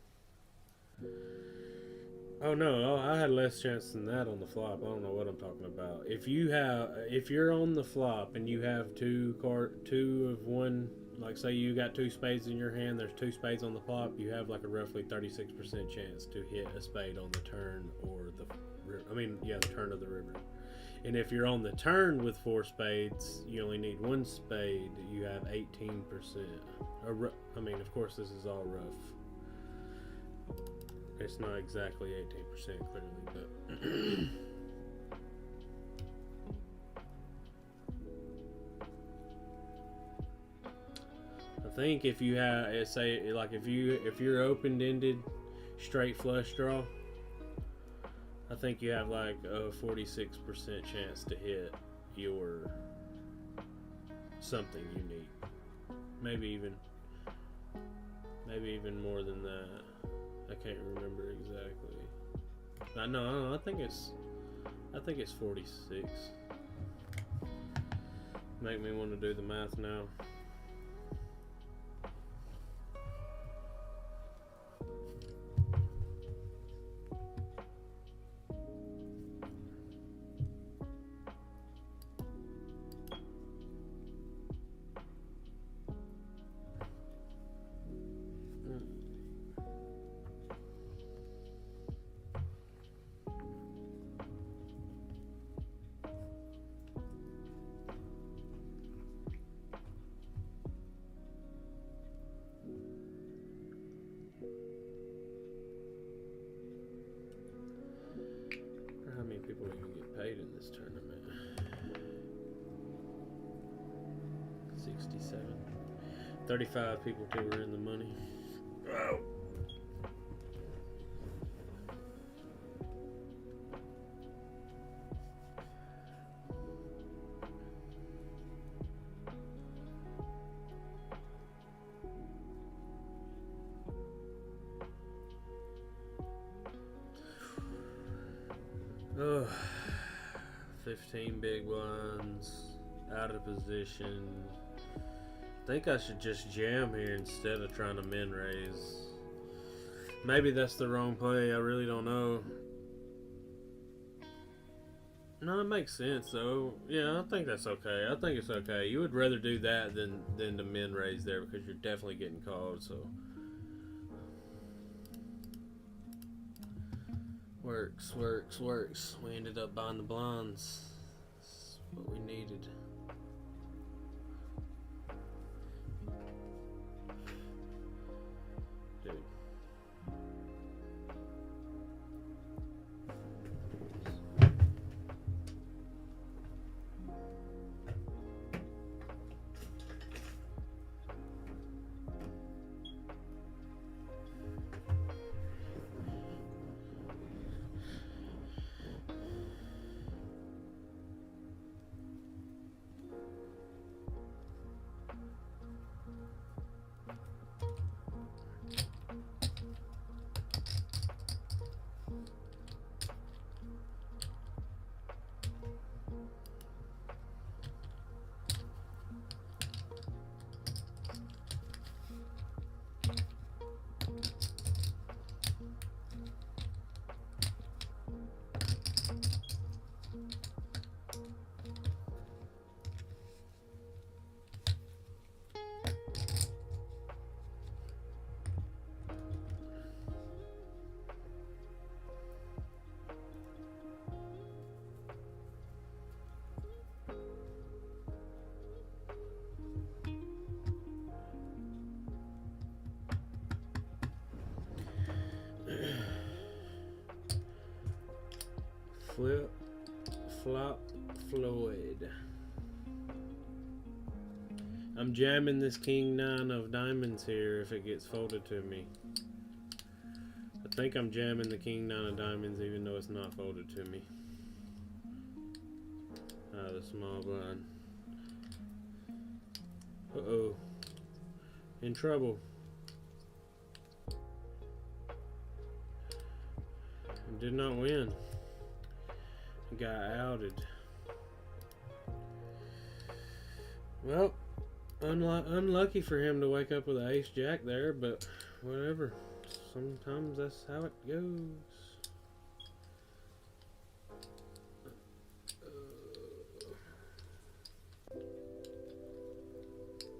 Oh no, I had less chance than that on the flop. I don't know what I'm talking about. If you're on the flop and you have two of one, like say you got 2 spades in your hand, there's 2 spades on the flop, you have like a roughly 36% chance to hit a spade on the turn or the turn of the river. And if you're on the turn with 4 spades, you only need 1 spade, you have 18%. Of course this is all rough. It's not exactly 18% clearly, but I think if you have, say, like if you're open-ended straight flush draw, I think you have like a 46% chance to hit your something you need. Maybe even more than that. I can't remember exactly. I think it's 46. Make me want to do the math now. How many people are going to get paid in this tournament? 67. 35 people who were in the money. Oh. Ugh. 15 big blinds, out of position. I think I should just jam here instead of trying to min raise. Maybe that's the wrong play, I really don't know. No, it makes sense though. Yeah, I think that's okay. I think it's okay. You would rather do that than to min raise there because you're definitely getting called, so. Where Works. We ended up buying the blinds. That's what we needed. Dude. Flip, flop, Floyd. I'm jamming this King 9 of diamonds here if it gets folded to me. I think I'm jamming the King 9 of diamonds even though it's not folded to me. The small blind. Uh-oh. In trouble. I did not win. Got outed. Well, unlucky for him to wake up with an ace jack there, but whatever. Sometimes that's how it goes.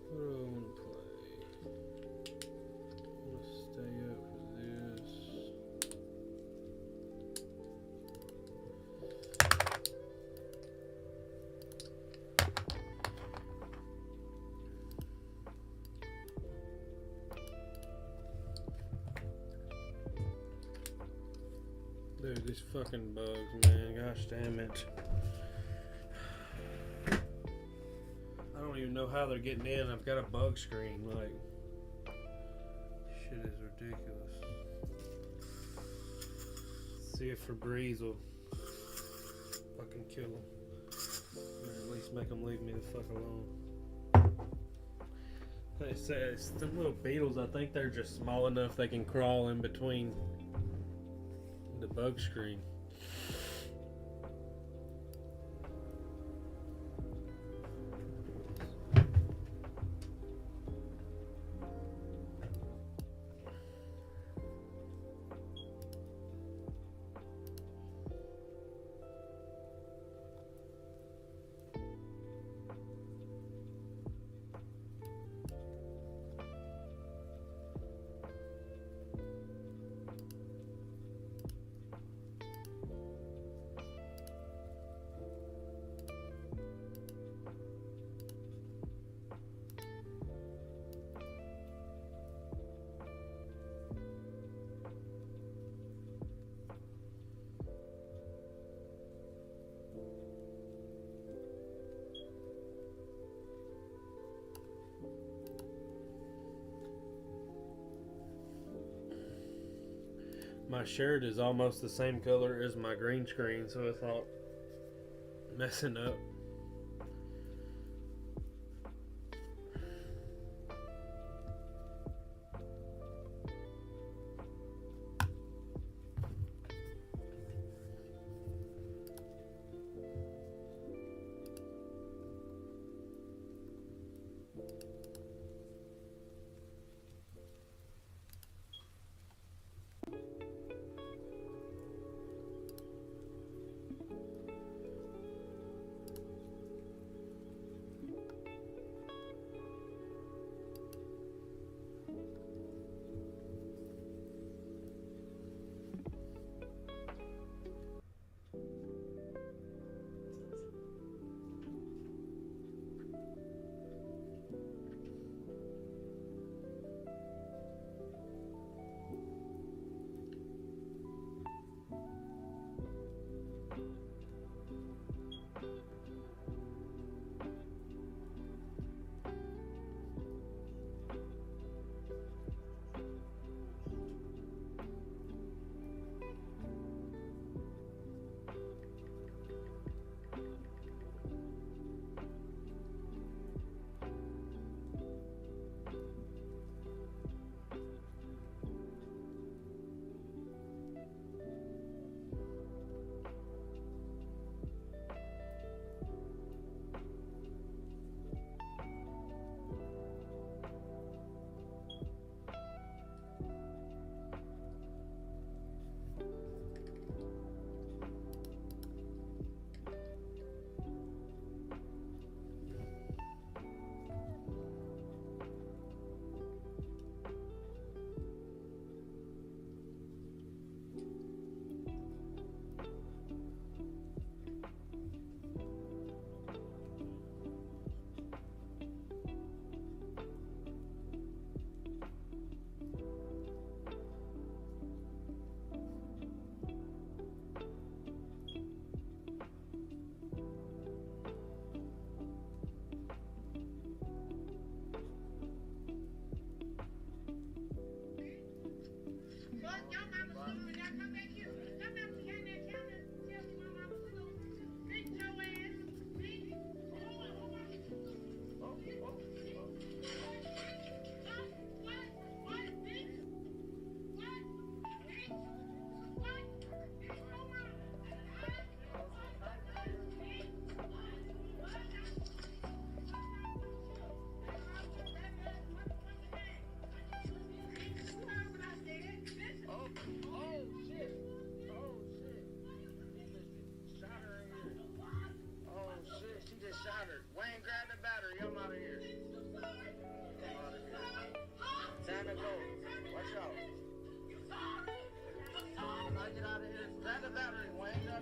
What do I want to play? I want to stay up with this. Dude, these fucking bugs, man. Gosh damn it. I don't even know how they're getting in. I've got a bug screen. Like, shit is ridiculous. See if Febreze will fucking kill them. Or at least make them leave me the fuck alone. They say it's them little beetles. I think they're just small enough they can crawl in between the bug screen. My shirt is almost the same color as my green screen, so I thought messing up.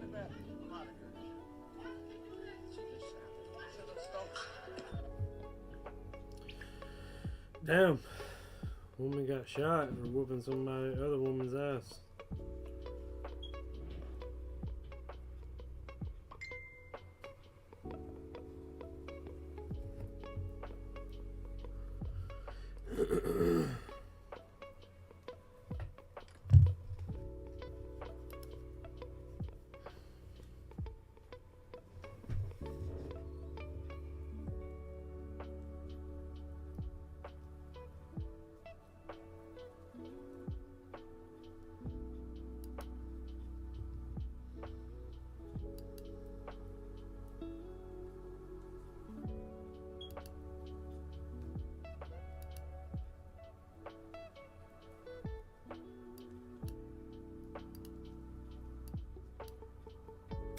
kind of bad. I'm out of here. Damn. Woman got shot for whooping somebody other woman's ass.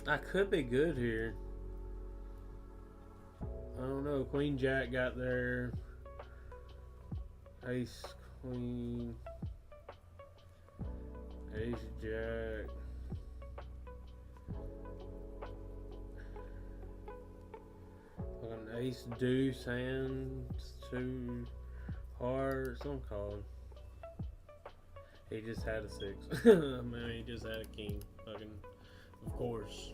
I could be good here. I don't know. Queen Jack got there. Ace, Queen, Ace, Jack. An Ace, Deuce, hands, 2 hearts. I'm calling. He just had a 6. I mean, he just had a king. Fucking, of course.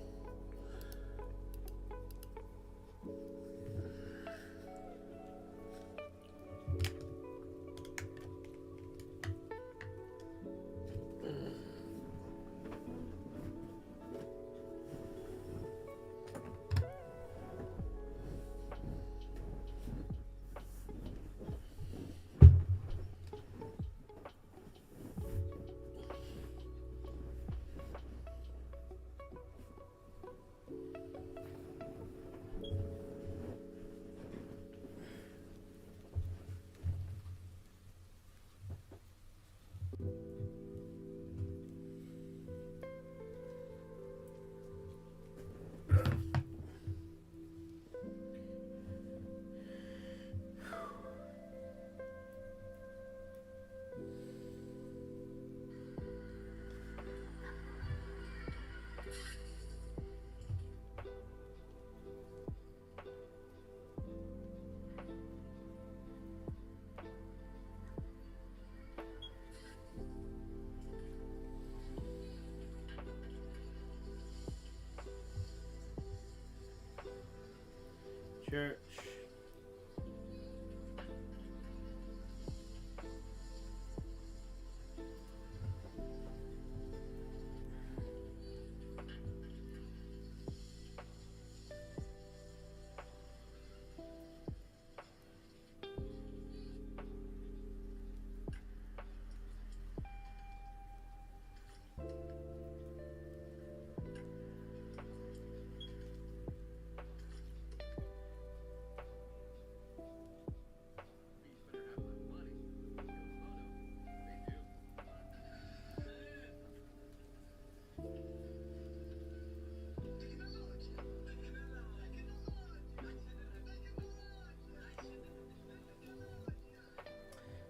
Church.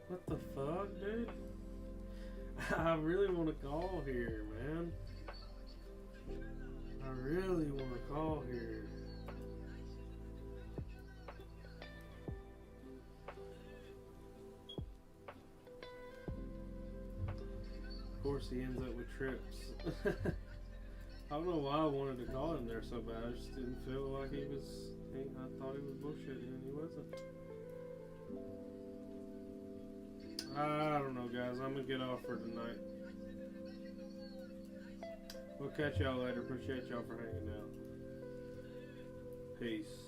What the fuck, dude? I really want to call here, man. I really want to call here. Of course, he ends up with trips. I don't know why I wanted to call him there so bad. I just didn't feel like he was. I thought he was bullshitting, and he wasn't. I don't know, guys. I'm gonna get off for tonight. We'll catch y'all later. Appreciate y'all for hanging out. Peace.